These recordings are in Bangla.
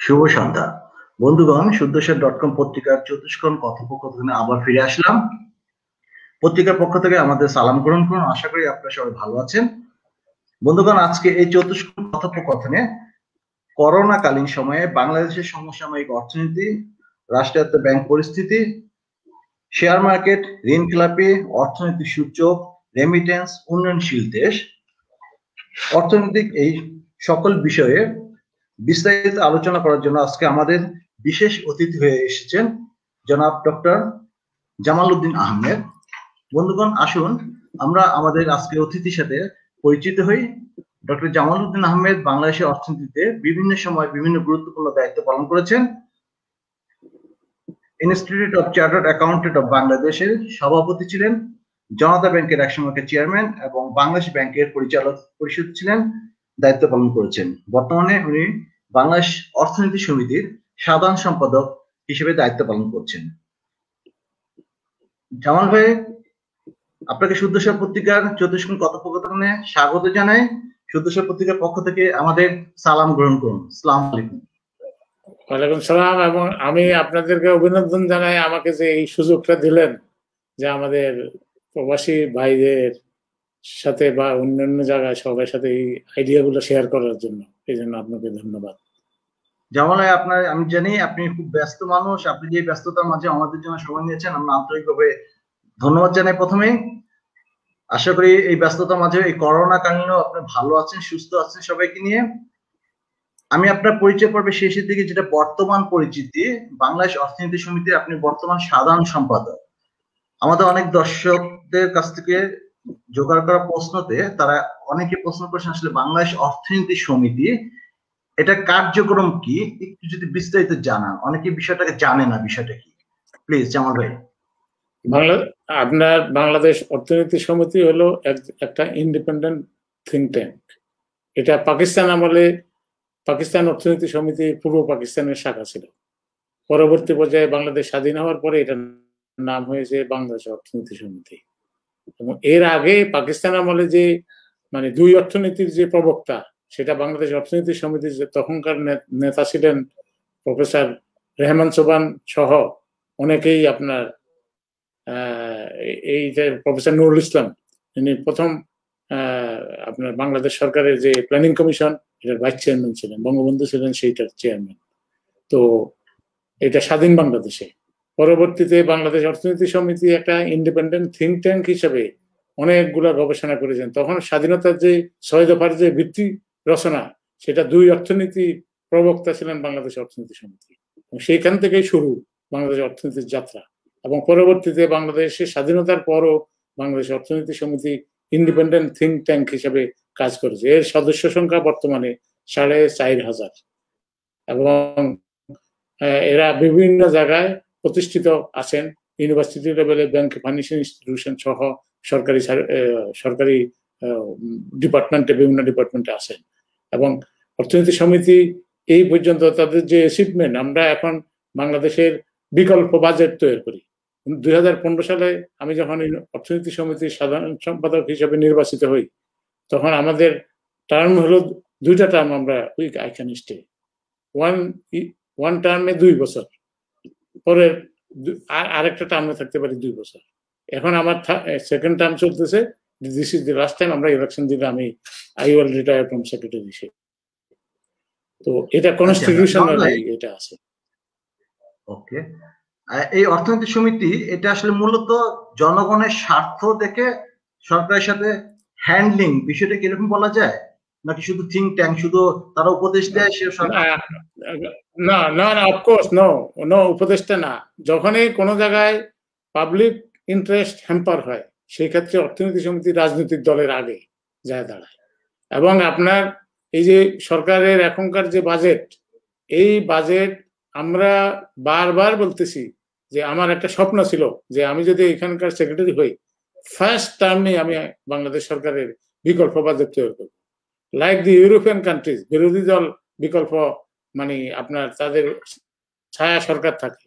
শুভ সন্ধ্যা বন্ধুগণ। শুদ্ধস্বর.com পত্রিকার চতুষ্কোণ কথোপকথনে আবার ফিরে আসলাম। পত্রিকার পক্ষ থেকে আমাদের সালাম গ্রহণ করুন। আশা করি আপনারা সবাই ভালো আছেন। বন্ধুগণ, আজকে এই চতুষ্কোণ কথোপকথনে করোনাকালীন সময়ে বাংলাদেশের সমসাময়িক অর্থনীতি, রাষ্ট্রায়ত্ত ব্যাংক পরিস্থিতি, শেয়ার মার্কেট, ঋণ খেলাপি, অর্থনৈতিক সূচক, রেমিটেন্স, উন্নয়নশীল দেশ, অর্থনৈতিক এই সকল বিষয়ে বিস্তারিত আলোচনা করার জন্য আজকে আমাদের বিশেষ অতিথি হয়ে এসেছেন জনাব ডক্টর জামাল উদ্দিন আহমেদ। বন্ধুগণ, আসুন আমরা আমাদের আজকে অতিথির সাথে পরিচিত হই। ডক্টর জামাল উদ্দিন আহমেদ বাংলাদেশের অর্থনীতিতে বিভিন্ন সময় বিভিন্ন গুরুত্বপূর্ণ দায়িত্ব পালন করেছেন। Institute of chartered accountant of বাংলাদেশের সভাপতি ছিলেন, জনতা ব্যাংকের একসময়কার চেয়ারম্যান এবং বাংলাদেশ ব্যাংকের পরিচালক পরিষদ ছিলেন, দায়িত্ব পালন করেছেন। বর্তমানে উনি বাংলাদেশ অর্থনীতি সমিতির সাধারণ সম্পাদক হিসেবে দায়িত্ব পালন করছেন। জামাল ভাই, আপনাকে শুদ্ধস্বর পত্রিকার চতুষ্কোণ কথোপকথনে স্বাগত জানাই। শুদ্ধস্বর পত্রিকার পক্ষ থেকে আমাদের সালাম গ্রহণ করুন। আসসালামু আলাইকুম। ওয়ালাইকুম সালাম। এবং আমি আপনাদেরকে অভিনন্দন জানাই আমাকে যে এই সুযোগটা দিলেন যে আমাদের প্রবাসী ভাইদের সাথে বা অন্যান্য জায়গায় সবার সাথে এই আইডিয়াগুলো শেয়ার করার জন্য। এই জন্য আপনাকে ধন্যবাদ। জামাল ভাই, আমি জানি আপনি খুব ব্যস্ত মানুষ। আপনি যে ব্যস্ততার মাঝে আমাদের জন্য সময় নিয়েছেন, আমরা আন্তরিকভাবে ধন্যবাদ জানাই। প্রথমেই আশা করি এই ব্যস্ততার মাঝে এই করোনা কালীনও আপনি ভালো আছেন, সুস্থ আছেন সবাইকে নিয়ে। আমি আপনার পরিচয় পর্বে শেষের দিকে যেটা বর্তমান পরিচিতি, বাংলাদেশ অর্থনীতি সমিতির আপনি বর্তমান সাধারণ সম্পাদক। আমাদের অনেক দর্শকদের কাছ থেকে জোগাড় করা প্রশ্নতে তারা অনেকে প্রশ্ন করেছেন আসলে বাংলাদেশ অর্থনীতি সমিতি এটা কার্যক্রম কি, একটু যদি বিস্তারিত জানান। অনেকে বিষয়টাকে জানে না, বিষয়টা কি, প্লিজ জামাল ভাই। আপনার বাংলাদেশ অর্থনীতি সমিতি হলো একটা ইন্ডিপেন্ডেন্ট থিঙ্ক ট্যাঙ্ক। এটা পাকিস্তান আমলে পাকিস্তান অর্থনীতি সমিতি পূর্ব পাকিস্তানের শাখা ছিল। পরবর্তী পর্যায়ে বাংলাদেশ স্বাধীন হওয়ার পরে এটার নাম হয়েছে বাংলাদেশ অর্থনীতি সমিতি। এবং এর আগে পাকিস্তান আমলে যে দুই অর্থনীতির যে প্রবক্তা, সেটা বাংলাদেশ অর্থনীতি সমিতির যে তখনকার নেতা ছিলেন প্রফেসর রেহমান সোবান সহ অনেকেই আপনার এই যে প্রফেসর নুরুল ইসলাম, তিনি প্রথম আপনার বাংলাদেশ সরকারের যে প্ল্যানিং কমিশন, এটার ভাইস চেয়ারম্যান ছিলেন, বঙ্গবন্ধু ছিলেন সেইটার চেয়ারম্যান। তো এটা স্বাধীন বাংলাদেশে পরবর্তীতে বাংলাদেশ অর্থনীতি সমিতি একটা ইন্ডিপেন্ডেন্ট থিঙ্ক ট্যাঙ্ক হিসেবে অনেকগুলা গবেষণা করেছেন। তখন স্বাধীনতার যে 6 দফার যে ভিত্তি রচনা, সেটা দুই অর্থনীতি প্রবক্তা ছিলেন বাংলাদেশ অর্থনীতি সমিতি। সেইখান থেকেই শুরু বাংলাদেশ অর্থনীতির যাত্রা। এবং পরবর্তীতে বাংলাদেশের স্বাধীনতার পরও বাংলাদেশ অর্থনীতি সমিতি ইন্ডিপেন্ডেন্ট থিঙ্ক ট্যাঙ্ক হিসেবে কাজ করেছে। এর সদস্য সংখ্যা বর্তমানে 4,500 এবং এরা বিভিন্ন জায়গায় প্রতিষ্ঠিত আছেন। ইউনিভার্সিটি লেভেলে, ব্যাংক, ফাইন্যান্সিয়াল ইনস্টিটিউশন সহ সরকারি ডিপার্টমেন্টে, বিভিন্ন ডিপার্টমেন্টে আছেন। এবং অর্থনীতি সমিতি এই পর্যন্ত তাদের যে অ্যাচিভমেন্ট, আমরা এখন বাংলাদেশের বিকল্প বাজেট তৈরি করি। 2015 সালে আমি যখন অর্থনীতি সমিতির সাধারণ সম্পাদক হিসেবে নির্বাচিত হই, তখন আমাদের টার্ম হলো 2টা টার্ম। আমরা আই ক্যান স্টে ওয়ান টার্মে 2 বছর, পরে আরেকটা টার্মে থাকতে পারি 2 বছর। এখন আমার সেকেন্ড টার্ম চলতেছে। This is the last time আমরা ইলেকশন দিলে আই উইল রিটায়ার ফ্রম সেক্রেটারিশিপ। তো এটা কনস্টিটিউশনালি এটা আছে। ওকে, এই অর্থনীতি সমিতি এটা আসলে মূলত জনগণের স্বার্থ দেখে সরকারের সাথে হ্যান্ডলিং, বিষয়টা কিরকম বলা যায়, নাকি শুধু থিঙ্ক ট্যাঙ্ক, শুধু তারা উপদেশ দেয়? না না না, অফকোর্স নো, উপদেশটা না। যখনই কোনো জায়গায় পাবলিক ইন্টারেস্ট হ্যাম্পার হয়, সেই ক্ষেত্রে অর্থনীতি সমিতি রাজনৈতিক দলের আগে যায় দাঁড়ায়। এবং আপনার এই যে সরকারের এখনকার যে বাজেট, এই বাজেট আমরা বারবার বলতেছি যে আমার একটা স্বপ্ন ছিল যে আমি যদি এখানকার সেক্রেটারি হই, ফার্স্ট টার্মে আমি বাংলাদেশ সরকারের বিকল্প বাজেট তৈরি করব। লাইক দি ইউরোপিয়ান কান্ট্রিজ, বিরোধী দল বিকল্প আপনার তাদের ছায়া সরকার থাকে।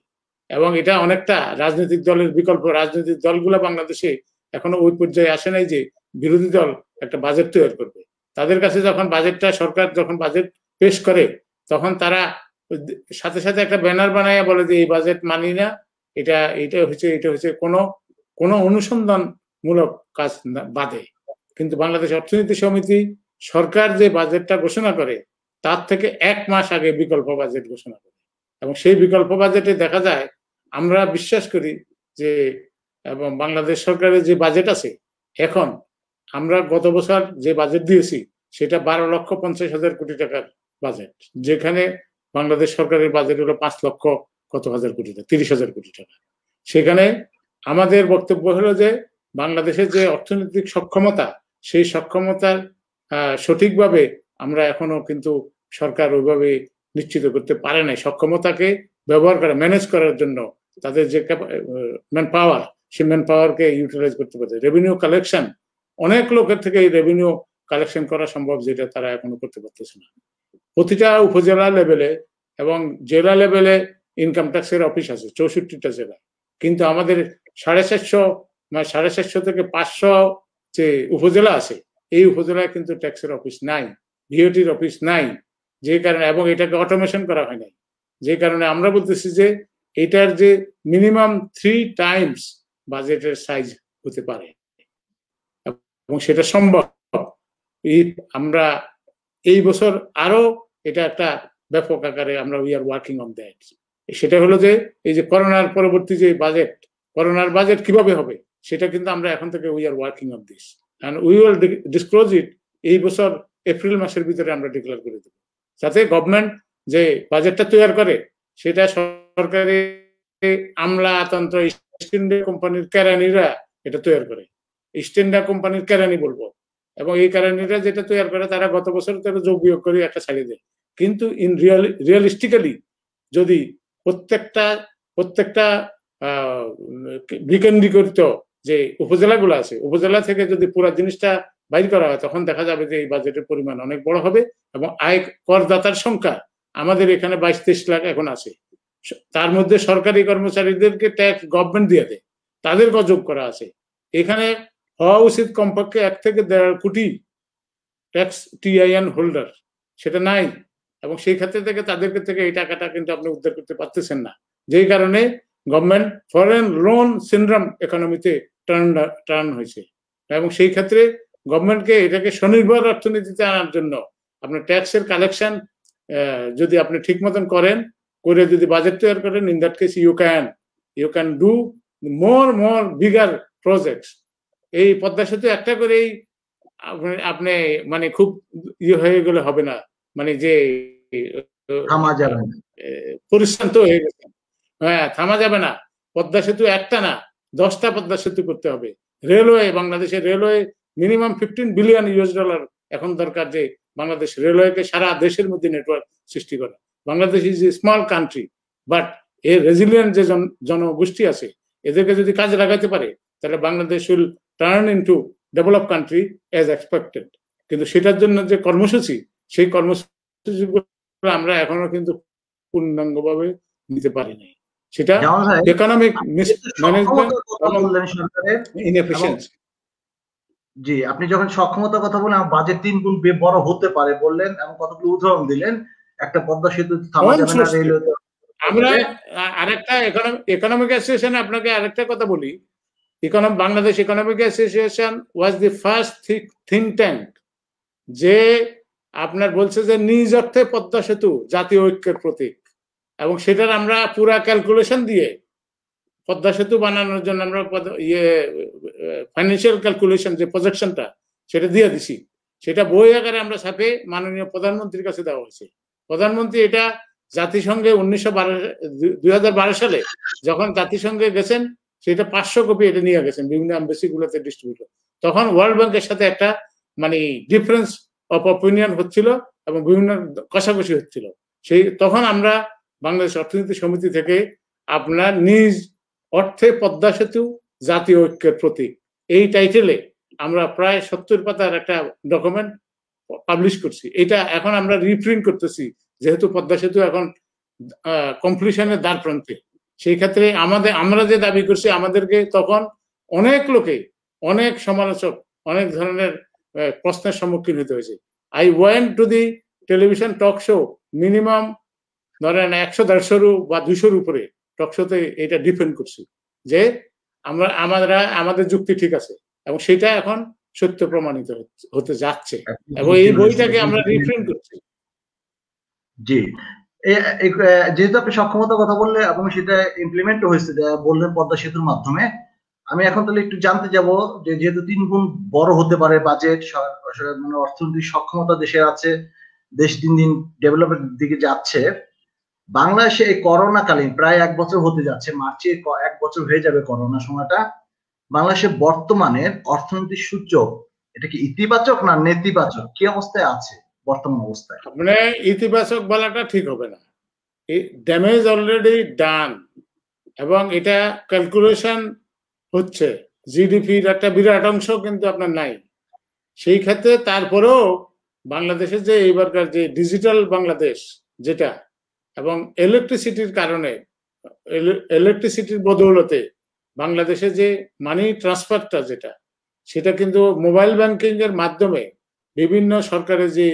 এবং এটা অনেকটা রাজনৈতিক দলের বিকল্প। রাজনৈতিক দলগুলো বাংলাদেশে এখনো ওই পর্যায়ে আসে নাই যে বিরোধী দল একটা বাজেট তৈরি করবে। তাদের কাছে যখন বাজেটটা, সরকার যখন বাজেট পেশ করে, তখন তারা সাথে সাথে একটা ব্যানার বানায় বলে যে এই বাজেট মানি না, এটা এটা হচ্ছে কোনো অনুসন্ধানমূলক কাজ বাদে। কিন্তু বাংলাদেশ অর্থনীতি সমিতি সরকার যে বাজেটটা ঘোষণা করে তার থেকে 1 মাস আগে বিকল্প বাজেট ঘোষণা করে, এবং সেই বিকল্প বাজেটে দেখা যায়, আমরা বিশ্বাস করি যে এবং বাংলাদেশ সরকারের যে বাজেট আছে এখন, আমরা গত বছর যে বাজেট দিয়েছি সেটা 12,50,000 কোটি টাকার বাজেট, যেখানে বাংলাদেশ সরকারের বাজেট হলো 5,00,000 কত হাজার কোটি টাকা, 30,000 কোটি টাকা। সেখানে আমাদের বক্তব্য হলো যে বাংলাদেশের যে অর্থনৈতিক সক্ষমতা, সেই সক্ষমতার সঠিকভাবে আমরা এখনো কিন্তু সরকার ওইভাবে নিশ্চিত করতে পারে নাই। সক্ষমতাকে ব্যবহার করা, ম্যানেজ করার জন্য তাদের যে ম্যান পাওয়ার, সেই ম্যান পাওয়ারকে ইউটিলাইজ করতে পারে। রেভিনিউ কালেকশন, অনেক লোকের থেকে এই রেভিনিউ কালেকশন করা সম্ভব, যেটা তারা এখনো করতে পারতেছে না। প্রতিটা উপজেলা লেভেলে এবং জেলা লেভেলে ইনকাম ট্যাক্সের অফিস আছে 64টা জেলা, কিন্তু আমাদের 450 থেকে 500 যে উপজেলা আছে, এই উপজেলায় কিন্তু ট্যাক্সের অফিস নাই, ভিওটির অফিস নাই, যে কারণে, এবং এটাকে অটোমেশন করা হয় নাই, যে কারণে আমরা বলতেছি যে এটার যে মিনিমাম 3 টাইমস বাজেটের সাইজ হতে পারে, এবং সেটা সম্ভব। আমরা এই বছর আরো এটা একটা ব্যাপক আকারে আমরা we are working on that. সেটা হলো যে এই যে করোনার পরবর্তী যে বাজেট, করোনার বাজেট কিভাবে হবে, সেটা কিন্তু আমরা এখন থেকে we are working on this, and we will disclose it. এই বছর এপ্রিল মাসের ভিতরে আমরা ডিক্লেয়ার করে দেব, যাতে গভর্নমেন্ট যে বাজেটটা তৈরি করে সেটা সরকারি আমলাতন্ত্র, ইস্ট ইন্ডিয়া কোম্পানির কেরানিরা এটা তৈরি করে, ইস্ট ইন্ডিয়া কোম্পানির কেরানি বলবো, এবং এই কেরানিরা যেটা তৈরি করে তারা গত বছর তারা যোগ বিয়োগ করে একটা ছাড়িয়ে দেয়। কিন্তু ইন রিয়ালিস্টিক্যালি যদি প্রত্যেকটা বিকেন্দ্রীকৃত যে উপজেলাগুলো আছে, উপজেলা থেকে যদি পুরো জিনিসটা বাইর করা হয়, তখন দেখা যাবে যে এই বাজেটের পরিমাণ অনেক বড় হবে, এবং আয় করদাতার সংখ্যা আমাদের এখানে 22-23 লাখ এখন আছে। তার মধ্যে সরকারি কর্মচারীদেরকে ট্যাক্স গভর্নমেন্ট দিয়ে দেয়, তাদেরকে যোগ করা আছে। এখানে হওয়া উচিত কমপক্ষে 1 থেকে 1.5 কোটি ট্যাক্স টিআইএন হোল্ডার, সেটা নাই, এবং সেই ক্ষেত্রে থেকে তাদেরকে থেকে এই টাকাটা কিন্তু আপনি উদ্ধার করতে পারতেছেন না, যেই কারণে গভর্নমেন্ট ফরেন লোন সিনড্রোম ইকোনমিতে টার্ন হয়েছে। এবং সেই ক্ষেত্রে গভর্নমেন্টকে এটাকে স্বনির্ভর অর্থনীতিতে আনার জন্য আপনার ট্যাক্সের কালেকশন যদি আপনি ঠিক মতন করেন, করে যদি বাজেট তৈরি করেন, in that case you can do more bigger projects. এই পদ্মা সেতু একটা করেই আপনি মানে খুব হয়ে গেলে হবে না, মানে যে পরিশ্রান্ত হয়ে গেছে, হ্যাঁ থামা যাবে না। পদ্মা সেতু একটা না, 10টা পদ্মা সেতু করতে হবে। রেলওয়ে, বাংলাদেশের রেলওয়ে মিনিমাম $15 বিলিয়ন এখন দরকার, যে বাংলাদেশ রেলওয়েকে সারা দেশের মধ্যে নেটওয়ার্ক সৃষ্টি করা। Bangladesh is a small country, but এর রেজিলিয়েন্ট যে জনগোষ্ঠী আছে, এদেরকে যদি কাজে লাগাতে পারে, তাহলে Bangladesh will turn into develop country as expected. কিন্তু সেটার জন্য যে কর্মসূচি, সেই কর্মসূচিগুলো আমরা এখনো কিন্তু পূর্ণাঙ্গভাবে নিতে পারি নাই। সেটা ইকোনমিক মিসম্যানেজমেন্ট এবং ইনএফিশিয়েন্সি। জি, আপনি যখন সক্ষমতার কথা বলেন, বাজেট 3 গুণ বড় হতে পারে বললেন, এবং কতগুলো উদাহরণ দিলেন। একটা পদ্মা সেতু থামা যাবে না, রেলওয়ে। আমরা আরেকটা ইকোনমিক অ্যাসোসিয়েশন, আপনাকে আরেকটা কথা বলি। Bangladesh economic association was the first think tank যে আপনার বলছে যে নিজ অর্থে পদ্মা সেতু জাতীয় ঐক্যের প্রতীক, এবং সেটার আমরা পুরা ক্যালকুলেশন দিয়ে পদ্মা সেতু বানানোর জন্য আমরা ফাইন্যান্সিয়াল ক্যালকুলেশন যে প্রজেকশনটা, সেটা দিয়ে দিছি। সেটা বই আকারে আমরা ছাপে মাননীয় প্রধানমন্ত্রীর কাছে দেওয়া হয়েছে। প্রধানমন্ত্রী এটা জাতিসংঘে 2012 সালে যখন জাতিসংঘে গেছেন, সেটা 500 কপি এটা নিয়ে গেছেন বিভিন্ন এমবাসি গুলোতে ডিস্ট্রিবিউট। তখন ওয়ার্ল্ড ব্যাংকের সাথে একটা মানে ডিফারেন্স অফ অপিনিয়ন হচ্ছিল এবং বিভিন্ন কষাকষি হচ্ছিল। তখন আমরা বাংলাদেশ অর্থনীতি সমিতি থেকে আপনার নিজ অর্থে পদ্মা সেতু জাতীয় ঐক্যের প্রতীক, এই টাইটেলে আমরা প্রায় 70 পাতার একটা ডকুমেন্ট পাবলিশ করছি। এটা এখন আমরা রিপ্রিন্ট করতেছি, যেহেতু পদ্মা সেতু এখন কমপ্লিশনের দ্বার প্রান্তে। সেই ক্ষেত্রে আমরা যে দাবি করছি, আমাদেরকে তখন অনেক লোকে, অনেক সমালোচক, অনেক ধরনের প্রশ্নের সম্মুখীন হতে হয়েছে। I went to the television talk show minimum ধরেন 100-150 বা 200-র উপরে টকশোতে এটা ডিফেন্ড করছি যে আমাদের যুক্তি ঠিক আছে, এবং সেটা এখন সত্য প্রমাণিত হতে যাচ্ছে, এবং এই বইটাকে আমরা রিপ্রিন্ট করছি। জি, যেহেতু আপনি সক্ষমতার কথা বললে এবং সেটা ইমপ্লিমেন্ট হয়েছে বললেন পদ্মা সেতুর মাধ্যমে, আমি এখন তাহলে একটু জানতে যাব যে যেহেতু 3 গুণ বড় হতে পারে বাজেট, মানে অর্থনৈতিক সক্ষমতা দেশের আছে, দেশ দিন দিন ডেভেলপের দিকে যাচ্ছে, বাংলাদেশে এই করোনাকালীন প্রায় 1 বছর হতে যাচ্ছে, মার্চে 1 বছর হয়ে যাবে করোনা সময়টা, বাংলাদেশের বর্তমানের অর্থনৈতিক সূচক এটা কি ইতিবাচক না নেতিবাচক, কি অবস্থায় আছে বর্তমান অবস্থায়? মানে ইতিবাচক বলাটা ঠিক হবে না, ড্যামেজ অলরেডি ডান, এবং এটা ক্যালকুলেশন হচ্ছে, জিডিপির একটা বিরাট অংশ কিন্তু আপনার নাই সেই ক্ষেত্রে। তারপরেও বাংলাদেশের যে এইবারকার যে ডিজিটাল বাংলাদেশ যেটা, এবং ইলেকট্রিসিটির কারণে, ইলেকট্রিসিটির বদৌলতে বাংলাদেশে যে মানি ট্রান্সফারটা যেটা, সেটা কিন্তু মোবাইল ব্যাংকিং এর মাধ্যমে বিভিন্ন সরকারের যে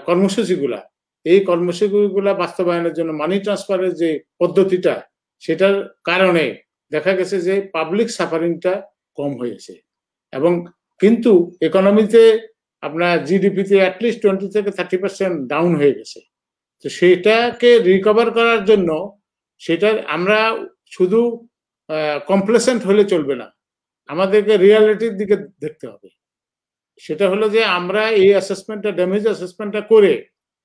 কর্মসূচিগুলা, এই কর্মসূচিগুলা বাস্তবায়নের জন্য মানি ট্রান্সফারের যে পদ্ধতিটা, সেটার কারণে দেখা গেছে যে পাবলিক সাফারিংটা কম হয়েছে, এবং কিন্তু ইকোনমিতে আপনার জিডিপিতে অ্যাটলিস্ট 20-30% ডাউন হয়ে গেছে। তো সেটাকে রিকভার করার জন্য সেটা আমরা শুধু কমপ্লেসেন্ট হলে চলবে না, আমাদেরকে রিয়ালিটির দিকে দেখতে হবে। সেটা হলো যে আমরা এই অ্যাসেসমেন্টটা, ড্যামেজ অ্যাসেসমেন্টটা করে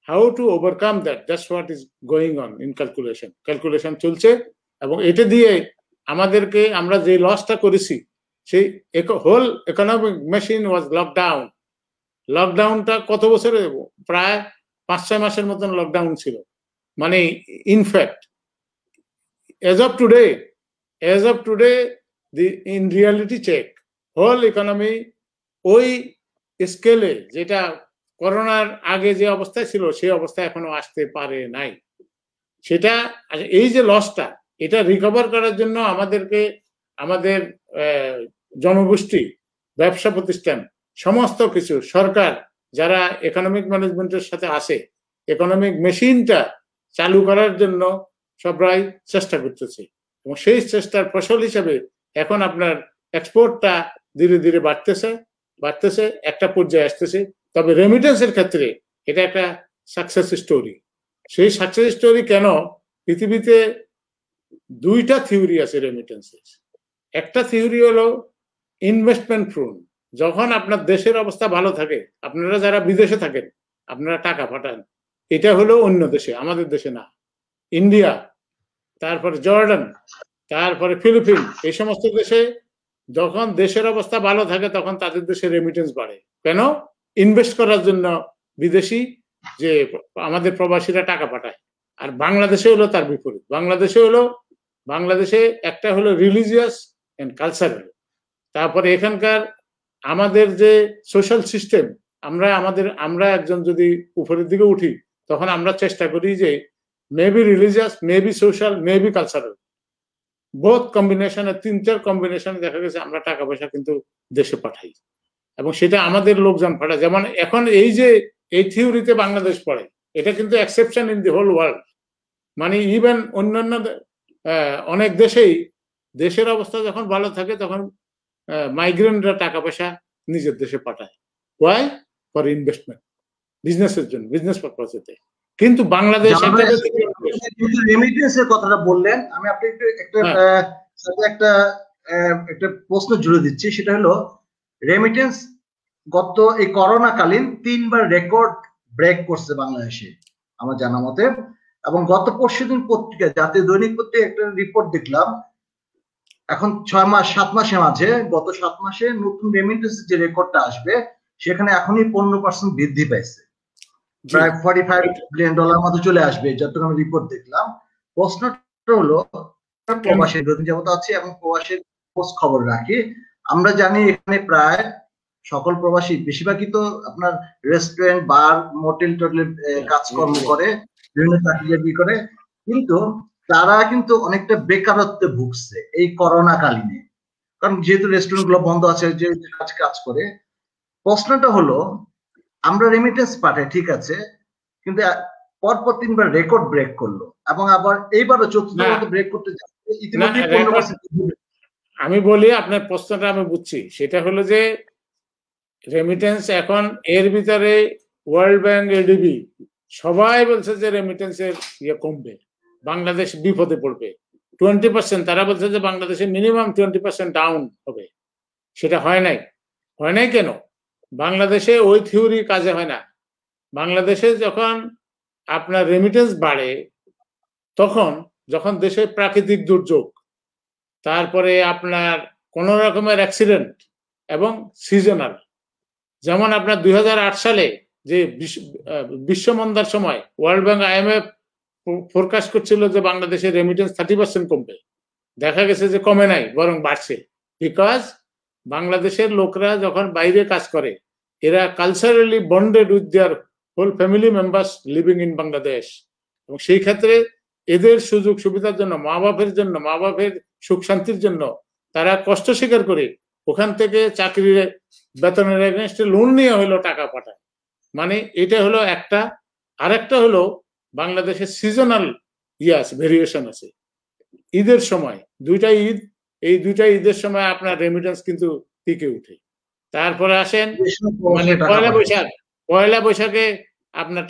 how to overcome that, that's what is going on in calculation চলছে, এবং এটা দিয়ে আমাদেরকে, আমরা যে লসটা করেছি, সেই whole economic machine was lockdown. লকডাউনটা কত বছরে? প্রায় 5-6 মাসের মতন লকডাউন ছিল। মানে in fact as of today in reality check, whole economy ওই স্কেলে, যেটা করোনার আগে যে অবস্থায় ছিল সেই অবস্থায় এখনো আসতে পারে নাই। সেটা, এই যে লসটা, এটা রিকভার করার জন্য আমাদেরকে, আমাদের জনগোষ্ঠী, ব্যবসা প্রতিষ্ঠান, সমস্ত কিছু, সরকার যারা ইকোনমিক ম্যানেজমেন্টের সাথে আসে, ইকোনমিক মেশিনটা চালু করার জন্য সবাই চেষ্টা করতেছে, এবং সেই চেষ্টার ফসল হিসেবে এখন আপনার এক্সপোর্টটা ধীরে ধীরে বাড়তেছে, একটা পর্যায়ে আসতেছে। তবে রেমিটেন্সের ক্ষেত্রে এটা একটা সাকসেস স্টোরি। সেই সাকসেস স্টোরি কেন? পৃথিবীতে 2টা থিওরি আছে রেমিটেন্সের। একটা থিওরি হলো ইনভেস্টমেন্ট প্রুন, যখন আপনার দেশের অবস্থা ভালো থাকে, আপনারা যারা বিদেশে থাকেন আপনারা টাকা পাঠান, এটা হলো অন্য দেশে, আমাদের দেশে না। ইন্ডিয়া, তারপরে জর্ডান, তারপরে ফিলিপিন, এই সমস্ত দেশে যখন দেশের অবস্থা ভালো থাকে তখন তাদের দেশে রেমিটেন্স বাড়ে। কেন? ইনভেস্ট করার জন্য বিদেশি যে আমাদের প্রবাসীরা টাকা পাঠায়। আর বাংলাদেশে হলো তার বিপরীত। বাংলাদেশে একটা হলো রিলিজিয়াস এন্ড কালচারাল, তারপরে এখানকার আমাদের যে সোশ্যাল সিস্টেম, আমরা একজন যদি উপরের দিকে উঠি তখন আমরা চেষ্টা করি যে maybe religious, maybe social, maybe cultural, both কম্বিনেশনে, 3-4 কম্বিনেশনে দেখা গেছে আমরা টাকা পয়সা কিন্তু দেশে পাঠাই, এবং সেটা আমাদের লোকজন পাঠায়। যেমন এখন এই যে এই থিওরিতে বাংলাদেশ পড়ে, এটা কিন্তু exception in the whole world. মানে ইভেন অন্যান্য অনেক দেশেই দেশের অবস্থা যখন ভালো থাকে তখন মাইগ্রেন্টরা টাকা পয়সা নিজের দেশে পাঠায়। ওয়াই? ফর ইনভেস্টমেন্ট, বিজনেসের জন্য, বিজনেস পারপাসে। কিন্তু বাংলাদেশ রেমিটেন্সের কথাটা বললেন, আমি আপনাকে একটা প্রশ্ন জুড়ে দিচ্ছি, সেটা হলো রেমিটেন্স গত এই করোনাকালীন 3বার রেকর্ড ব্রেক করছে বাংলাদেশে আমার জানা মতে, এবং গত পরশুদিন পত্রিকা, জাতীয় দৈনিক পত্রিকা একটা রিপোর্ট দেখলাম, এখন 7 মাসের মাঝে, গত 7 মাসে নতুন রেমিটেন্স যে রেকর্ডটা আসবে সেখানে এখনই 15% বৃদ্ধি পাইছে, প্রায় $45 বিলিয়ন মতো চলে আসবে, যতটুকু আমি রিপোর্ট দেখলাম। প্রশ্নটা হলো, প্রবাসী বিরোধী জগৎ আছে এবং প্রবাসীর খোঁজ খবর রাখি, আমরা জানি এখানে প্রায় সকল প্রবাসী, বেশিরভাগই তো আপনার রেস্টুরেন্ট, বার, মোটেল টোটেল কাজকর্ম করে, বিভিন্ন চাকরি করে, কিন্তু তারা কিন্তু অনেকটা বেকারত্বে ভুগছে এই করোনাকালীনে, কারণ যেহেতু রেস্টুরেন্ট গুলো বন্ধ আছে, যে কাজ করে। প্রশ্নটা হলো, আমরা রেমিটেন্স পাঠাই ঠিক আছে, কিন্তু পরপর 3বার রেকর্ড ব্রেক করলো এবং আবার এইবারও চতুর্থ ব্রেক করতে যাচ্ছে, ইতিমধ্যে 15%। আমি বলি, আপনার প্রশ্নটা আমি বুঝছি, সেটা হলো যে রেমিটেন্স এখন এর ভিতরে ওয়ার্ল্ড ব্যাংক, এডিবি সবাই বলছে যে রেমিটেন্সের ইয়ে কমবে, বাংলাদেশ বিপদে পড়বে 20%। তারা বলছে যে বাংলাদেশে মিনিমাম 20% ডাউন হবে। সেটা হয় নাই। হয় নাই কেন? বাংলাদেশে ওই থিওরি কাজে হয় না। বাংলাদেশে যখন আপনার রেমিটেন্স বাড়ে, তখন যখন দেশে প্রাকৃতিক দুর্যোগ, তারপরে আপনার কোন রকমের অ্যাক্সিডেন্ট এবং সিজনাল, যেমন আপনার 2008 সালে যে বিশ্বমন্দার সময় ওয়ার্ল্ড ব্যাংক, IMF ফোরকাস্ট করছিল যে বাংলাদেশের রেমিটেন্স 30% কমবে। দেখা গেছে যে কমে নাই, বরং বাড়ছে। বিকজ বাংলাদেশের লোকরা যখন বাইরে কাজ করে, এরা culturally bonded with their whole family members living in Bangladesh, এবং সেই ক্ষেত্রে এদের সুযোগ সুবিধার জন্য, মা বাপের সুখ শান্তির জন্য তারা কষ্ট স্বীকার করে ওখান থেকে চাকরির বেতনের এগেনস্টে লোন নিয়ে হলো টাকা পাঠায়। মানে এটা হলো একটা। আরেকটা হলো বাংলাদেশের সিজনাল ভেরিয়েশন আছে। ঈদের সময়, দুইটা ঈদ, এই দুইটা ঈদের সময় আপনার রেমিটেন্স কিন্তু টিকে উঠে। তারপরে আসেন মানে পয়লা বৈশাখে আপনার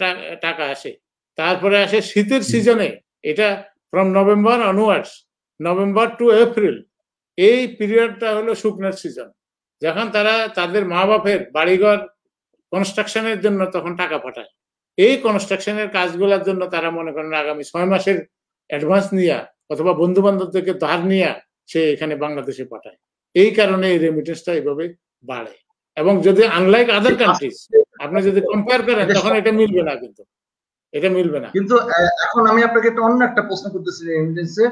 টাকা আসে। তারপরে আসে শীতের সিজনে, এটা from November onwards, November to April, এই পিরিয়ডটা হলো শুকনার সিজন, যখন তারা তাদের মা বাপের বাড়িঘর কনস্ট্রাকশনের জন্য তখন টাকা পাঠায়। এই কনস্ট্রাকশনের কাজগুলোর জন্য তারা মনে করেন আগামী 6 মাসের অ্যাডভান্স নিয়ে অথবা বন্ধু বান্ধবদেরকে ধার নিয়ে সে এখানে বাংলাদেশে পাঠায়। এই কারণে এই রেমিটেন্সটা এইভাবে বাড়ে। এবং যদি আনলাইক আদার কান্ট্রিজ আপনি যদি কম্পেয়ার করেন, তখন এটা মিলবে না, কিন্তু এটা মিলবে না। কিন্তু এখন আমি আপনাকে অন্য একটা প্রশ্ন করতেছি রেমিটেন্সে।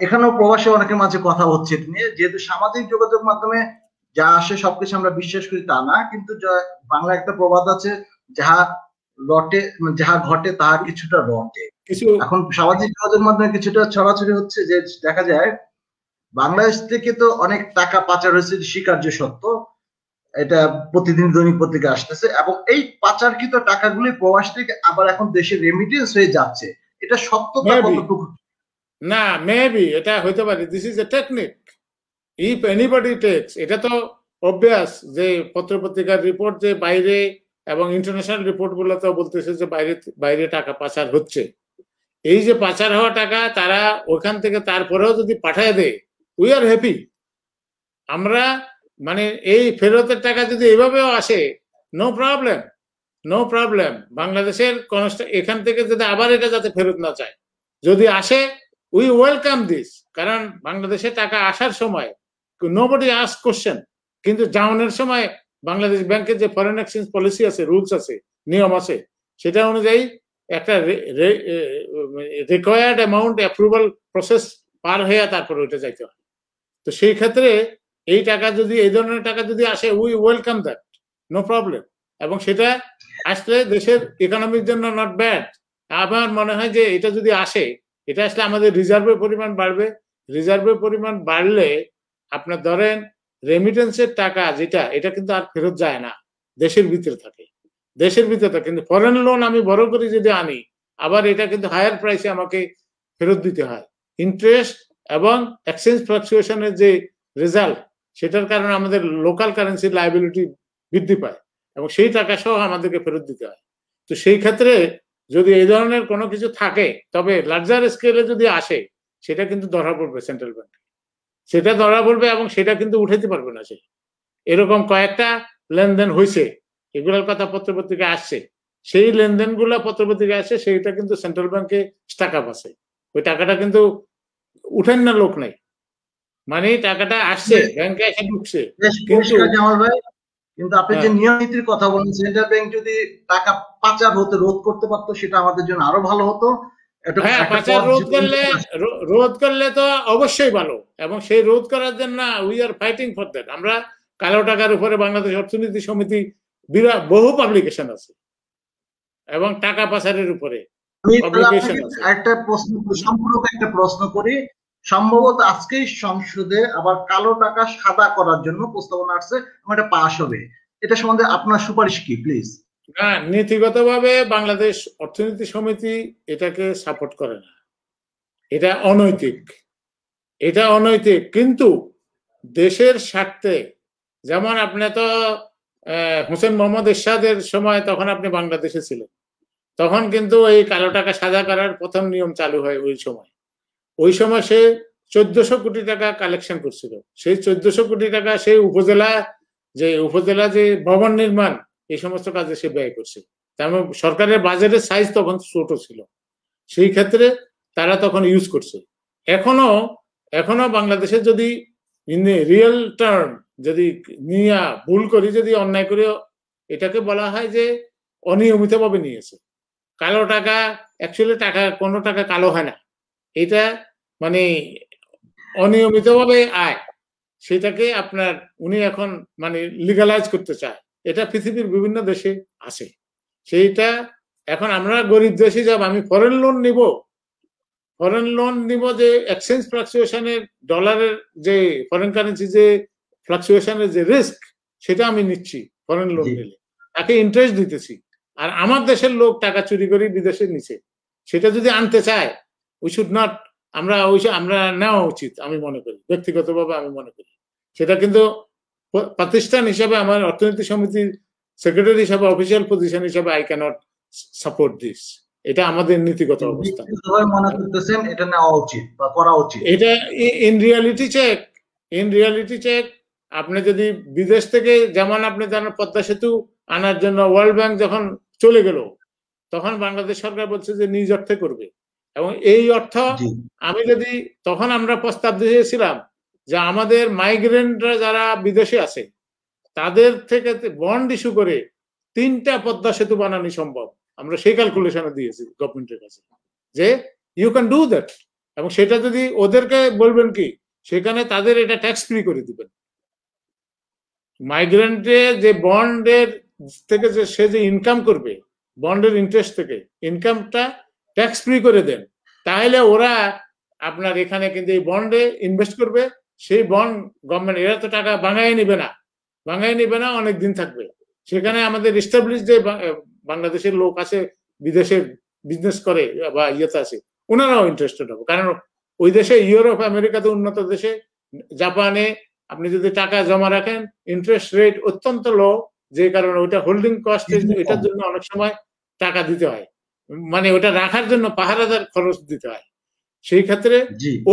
এখানেও প্রবাসী অনেকের মাঝে কথা হচ্ছে নিয়ে, যেহেতু সামাজিক যোগাযোগ মাধ্যমে যা আসে সবকিছু আমরা বিশ্বাস করি তা না, কিন্তু বাংলা একটা প্রবাদ আছে, যাহা ঘটে তাহা কিছুটা রটে। এখন সামাজিক যোগাযোগ মাধ্যমে কিছুটা ছড়াছড়ি হচ্ছে যে দেখা যায় বাংলাদেশ থেকে তো অনেক টাকা পাচার হয়েছে, স্বীকার্য সত্য, এটা প্রতিদিন দৈনিক পত্রিকা আসতেছে, এবং এই পাচারকৃত টাকাগুলি প্রবাস থেকে আবার এখন দেশে রেমিটেন্স হয়ে যাচ্ছে। এটা সত্যতা কতটুকু? না, মেবি এটা হইতে পারে। This is a technique, if anybody tax. এটা তো অবভিয়াস যে পত্রপত্রিকার রিপোর্ট যে বাইরে এবং ইন্টারন্যাশনাল রিপোর্ট গুলোতেও বলতেছে যে বাইরে টাকা পাচার হচ্ছে। এই যে পাচার হওয়া টাকা তারা ওখান থেকে তারপরেও যদি পাঠায় দেয়, উই আর হ্যাপি। আমরা মানে এই ফেরতের টাকা যদি এইভাবেও আসে, নো প্রবলেম, নো প্রবলেম। বাংলাদেশের এখান থেকে যদি আবার এটা যাতে ফেরত না চায়, যদি আসে, উই ওয়েলকাম দিস। কারণ বাংলাদেশে টাকা আসার সময় নোবডি আস্ক কোশ্চেন, কিন্তু যাওয়ানোর সময় বাংলাদেশ ব্যাংকের যে ফরেন এক্সচেঞ্জ পলিসি আছে, রুলস আছে, নিয়ম আছে, সেটা অনুযায়ী একটা রিকোয়ার্ড অ্যামাউন্ট অ্যাপ্রুভাল প্রসেস পার হয়ে তারপরে ওইটা যাইতে হয়। তো সেই ক্ষেত্রে এই টাকা যদি, এই ধরনের টাকা যদি আসে, we welcome that, no problem. এবং সেটা আসলে দেশের ইকোনমির জন্য নট ব্যাড। আমার মনে হয় যে এটা যদি আসে, এটা আসলে আমাদের রিজার্ভের পরিমাণ বাড়বে। রিজার্ভের পরিমাণ বাড়লে আপনার ধরেন রেমিটেন্সের টাকা যেটা, এটা কিন্তু আর ফেরত যায় না, দেশের ভিতরে থাকে, দেশের ভিতরে থাকে। কিন্তু ফরেন লোন আমি বড় করে যদি আনি, আবার এটা কিন্তু হায়ার প্রাইসে আমাকে ফেরত দিতে হয়। ইন্টারেস্ট এবং এক্সচেঞ্জ ফ্লাকচুয়েশনের যে রেজাল্ট, সেটার কারণে আমাদের লোকাল কারেন্সির লায়াবিলিটি বৃদ্ধি পায় এবং সেই টাকা সহ আমাদেরকে ফেরত দিতে হয়। তো সেই ক্ষেত্রে যদি এই ধরনের কোনো কিছু থাকে, তবে লার্জার স্কেলে যদি আসে, সেটা কিন্তু ধরা পড়বে সেন্ট্রাল ব্যাংক, সেটা ধরা পড়বে এবং সেটা কিন্তু উঠাতে পারবে না সে। এরকম কয়েকটা লেনদেন হয়েছে, এগুলোর কথা পত্রপত্রিকায় আসছে। সেই লেনদেনগুলো পত্রপত্রিকায় আসছে, সেইটা কিন্তু সেন্ট্রাল ব্যাংকে স্টাক আপ আছে। ওই টাকাটা কিন্তু উঠেন না লোক নাই, মানে টাকাটা আসছে ব্যাংকে এসে ঢুকছে। কিন্তু আপনি যে নিয়ম নীতির কথা বলেন, সেন্ট্রাল ব্যাংক যদি টাকা পাচার হতে রোধ করতে পারতো, সেটা আমাদের জন্য আরো ভালো হতো। হ্যাঁ, পাচার রোধ করলে তো অবশ্যই ভালো, এবং সেই রোধ করার জন্য we are fighting for that. আমরা কালো টাকার উপরে বাংলাদেশ অর্থনীতি সমিতি বিরাট বহু পাবলিকেশন আছে, এবং টাকা পাচারের উপরে একটা প্রশ্ন, সম্পূর্ণ একটা প্রশ্ন করি। সম্ভবত আজকেই সংসদে আবার কালো টাকা সাদা করার জন্য প্রস্তাবনা আসছে, এটা পাস হবে। এটা সম্বন্ধে আপনার সুপারিশ কি প্লিজ? না, নীতিগতভাবে বাংলাদেশ অর্থনীতি সমিতি এটাকে সাপোর্ট করে না, এটা অনৈতিক, এটা অনৈতিক। কিন্তু দেশের স্বার্থে, যেমন আপনি তো হোসেন মোহাম্মদ এরশাদের সময় তখন আপনি বাংলাদেশে ছিলেন, তখন কিন্তু এই কালো টাকা সাদা করার প্রথম নিয়ম চালু হয় ওই সময় সে 1400 কোটি টাকা কালেকশন করছিল। সেই 1400 কোটি টাকা সেই উপজেলা যে ভবন নির্মাণ এই সমস্ত কাজে সে ব্যয় করছে। তার মানে সরকারের বাজেটের সাইজ তখন ছোট ছিল, সেই ক্ষেত্রে তারা তখন ইউজ করছে। এখনো বাংলাদেশে যদি ইন রিয়েল টার্ম যদি নিয়ে ভুল করি, যদি অন্যায় করি, এটাকে বলা হয় যে অনিয়মিতভাবে নিয়েছে। কালো টাকা, অ্যাকচুয়ালি কোনো টাকা কালো হয় না, এটা মানে অনিয়মিতভাবে আয়, সেটাকে আপনার উনি এখন মানে লিগালাইজ করতে চায়। এটা পৃথিবীর বিভিন্ন দেশে আছে। সেইটা এখন আমরা গরিব দেশে যাব, আমি ফরেন লোন নিব যে এক্সচেঞ্জ ফ্লাকচুয়েশনের, ডলারের যে ফরেন কারেন্সি যে ফ্লাকচুয়েশনের যে রিস্ক, সেটা আমি নিচ্ছি ফরেন লোন নিলে, তাকে ইন্টারেস্ট দিতেছি। আর আমার দেশের লোক টাকা চুরি করে বিদেশে নিচে, সেটা যদি আনতে চায়, উই শুড নট, আমরা নেওয়া উচিত, আমি মনে করি, ব্যক্তিগতভাবে আমি মনে করি। সেটা কিন্তু প্রতিষ্ঠান হিসাবে, আমার অর্থনীতি সমিতির সেক্রেটারি হিসাবে, অফিসিয়াল পজিশন হিসাবে আই ক্যানট সাপোর্ট দিস। এটা আমাদের নীতিগত অবস্থা। মনে করতেছেন এটা নেওয়া উচিত বা করা উচিত? এটা ইন রিয়ালিটি চেক আপনি যদি বিদেশ থেকে, যেমন আপনি জানেন পদ্মা সেতু আনার জন্য ওয়ার্ল্ড ব্যাংক যখন চলে গেল, তখন বাংলাদেশ সরকার বলছে যে নিজ অর্থে করবে, এবং এই অর্থ আমি যদি, তখন আমরা প্রস্তাব দিয়েছিলাম যে আমাদের মাইগ্রেন্টরা যারা বিদেশে আছে তাদের থেকে বন্ড ইস্যু করে 3টা পদ্মা সেতু বানানো সম্ভব। আমরা সেই ক্যালকুলেশনে দিয়েছি গভর্নমেন্টের কাছে যে ইউ ক্যান ডু দ্যাট, এবং সেটা যদি ওদেরকে বলবেন কি, সেখানে তাদের এটা ট্যাক্স ফ্রি করে দিবেন। মাইগ্রেন্টে যে বন্ডের থেকে সে যে ইনকাম করবে, বন্ডের ইন্টারেস্ট থেকে ইনকামটা ট্যাক্স ফ্রি করে দেন, তাহলে ওরা আপনার এখানে কিন্তু এই বন্ডে ইনভেস্ট করবে। সেই বন্ড গভর্নমেন্ট, এরা তো টাকা ভাঙাই নিবে না, অনেক দিন থাকবে সেখানে। আমাদের এস্টাবলিশ যে বাংলাদেশের লোক আছে, বিদেশে বিজনেস করে বা ইয়েতে আছে, ওনারাও ইন্টারেস্টেড হবে। কারণ ওই দেশে, ইউরোপ আমেরিকাতে, উন্নত দেশে, জাপানে আপনি যদি টাকা জমা রাখেন, ইন্টারেস্ট রেট অত্যন্ত লো, যে কারণে ওইটা হোল্ডিং কস্ট, এটার জন্য অনেক সময় টাকা দিতে হয়, মানে ওটা রাখার জন্য পাহারাদার খরচ দিতে হয়। সেই ক্ষেত্রে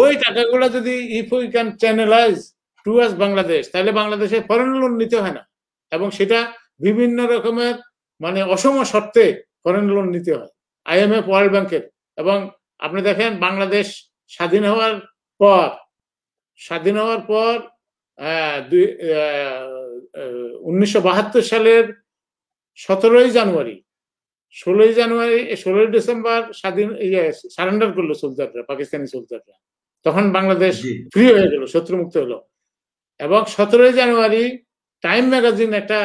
ওই টাকাগুলো যদি if we can channelize towards Bangladesh, তাহলে বাংলাদেশে ফরেন লোন নিতে হয় না, এবং সেটা বিভিন্ন রকমের মানে অসম শর্তে ফরেন লোন নিতে হয় IMF, ওয়ার্ল্ড ব্যাংকের। এবং আপনি দেখেন বাংলাদেশ স্বাধীন হওয়ার পর 1972 সালের 16ই ডিসেম্বর সারেন্ডার করলো সোলজাররা, পাকিস্তানি সোলজাররা। তখন বাংলাদেশ ফ্রি হয়ে গেল, শত্রুমুক্ত হলো। এবং 17ই জানুয়ারি টাইম ম্যাগাজিন একটা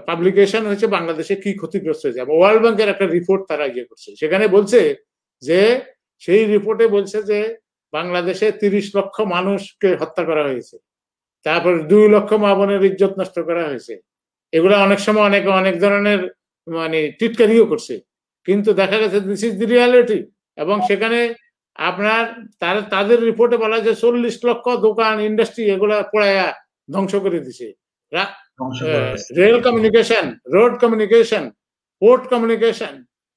পাবলিকেশন হয়েছে বাংলাদেশে কি ক্ষতিগ্রস্ত হয়েছে, এবং ওয়ার্ল্ড ব্যাংকের একটা রিপোর্ট তারা করছে। সেখানে বলছে যে, সেই রিপোর্টে বলছে যে বাংলাদেশে 30 লক্ষ মানুষকে হত্যা করা হয়েছে, তারপর 2 লক্ষ মা বোনের ইজ্জত নষ্ট করা হয়েছে। এগুলা অনেক সময় অনেক ধরনের মানে টিটকারিও করছে, কিন্তু দেখা গেছে দিস ইজ দি রিয়ালিটি। এবং সেখানে আপনার তাদের রিপোর্টে বলা যায় 40 লক্ষ দোকান, ইন্ডাস্ট্রি এগুলা পোড়ায়া ধ্বংস করে দিছে। Rail communication, road communication, port communication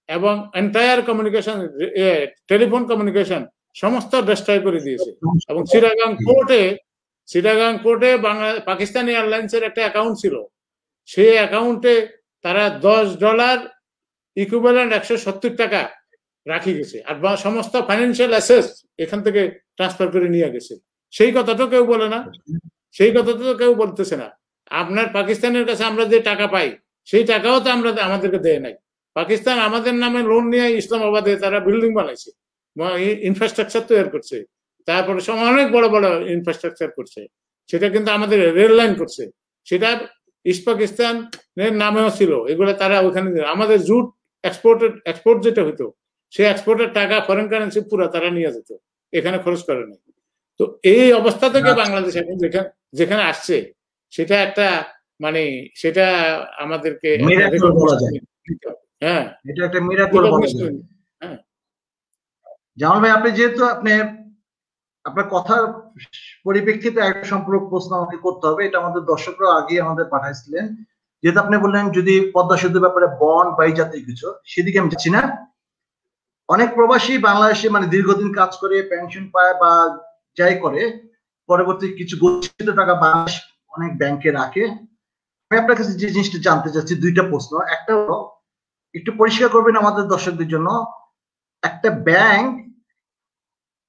এবং এন্টায়ার কমিউনিকেশন, টেলিফোন কমিউনিকেশন সমস্ত ডিস্ট্রয় করে দিয়েছে। এবং চিটাগাং পোর্টে পাকিস্তানি এয়ারলাইন্সের একটা অ্যাকাউন্ট ছিল, সেই অ্যাকাউন্টে তারা $10 ইকুইভ্যালেন্ট 170 টাকা রাখি গেছে, আর সমস্ত ফাইন্যান্সিয়াল অ্যাসেস এখান থেকে ট্রান্সফার করে নিয়ে গেছে। সেই কথাটা কেউ বলে না, সেই কথাটা তো কেউ বলতেছে না। আপনার পাকিস্তানের কাছে আমরা যে টাকা পাই, সেই টাকাও তো আমাদেরকে দেয় নাই। পাকিস্তান আমাদের নামে লোন নিয়ে ইসলামাবাদে তারা বিল্ডিং বানাইছে, ইনফ্রাস্ট্রাকচার তৈরি করছে, তারপরে অনেক বড় বড় ইনফ্রাস্ট্রাকচার করছে। সেটা কিন্তু আমাদের রেল লাইন করছে, সেটা ইস্ট পাকিস্তানের নামেও ছিল। এগুলো তারা ওখানে, আমাদের জুট এক্সপোর্ট যেটা হতো, সেই এক্সপোর্টের টাকা ফরেন কারেন্সি পুরো তারা নিয়ে যেত, এখানে খরচ করে নাই। তো এই অবস্থা থেকে বাংলাদেশ এখন যেখানে আসছে, সেটা একটা মানে সেটা আমাদেরকে হ্যাঁ, এটা একটা মিরাকল বলা যায়। হ্যাঁ। জামাল ভাই, আপনি যেহেতু আপনার কথার পরিপ্রেক্ষিতে একটা সম্পূরক প্রশ্ন আমাকে করতে হবে, এটা আমাদের দর্শকরা আগে আমাদের পাঠাইছিলেন। যেহেতু আপনি বললেন যদি পদ্মা সেতুর ব্যাপারে বন্ড বা এই জাতীয় কিছু, সেদিকে আমি যাচ্ছি না। অনেক প্রবাসী বাংলাদেশে মানে দীর্ঘদিন কাজ করে পেনশন পায় বা যাই করে, পরবর্তী কিছু গচ্ছিত টাকা বাংলাদেশ অনেক ব্যাংকে রাখে। আমি আপনার কাছে যে জিনিসটা জানতে চাচ্ছি, দুইটা প্রশ্ন। একটা হলো, একটু পরিষ্কার করবেন আমাদের দর্শকদের জন্য, একটা ব্যাংক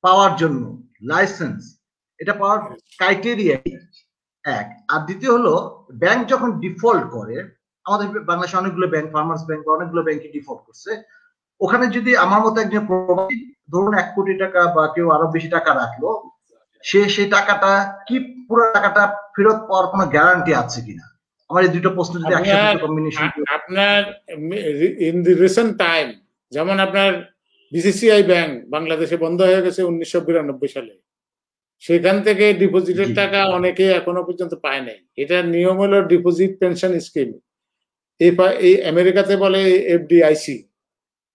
পাওয়ার জন্য লাইসেন্স, এটা পাওয়ার ক্রাইটেরিয়া এক। আর দ্বিতীয় হলো, ব্যাংক যখন ডিফল্ট করে, আমাদের বাংলাদেশে অনেকগুলো ব্যাংক, ফার্মার্স ব্যাংক, অনেকগুলো ব্যাংকে ডিফল্ট করছে, ওখানে যদি আমার মতো একজন প্রবাসী ধরুন 1 কোটি টাকা বা কেউ আরো বেশি টাকা রাখলো, সেই টাকাটা কি পুরো টাকাটা ফেরত পাওয়ার কোনো গ্যারান্টি আছে কিনা? আমার এই দুটো প্রশ্ন যদি একসাথে কম্বিনেশন। আপনার ইন দি রিসেন্ট টাইম, যেমন আপনার বিসিসিআই ব্যাংক বাংলাদেশে বন্ধ হয়ে গেছে 1992 সালে, সেখান থেকে ডিপোজিটের টাকা অনেকে এখনো পর্যন্ত পায় নাই। এটার নিয়ম হলো ডিপোজিট পেনশন স্কিম, এই আমেরিকাতে বলে এফডিআইসি।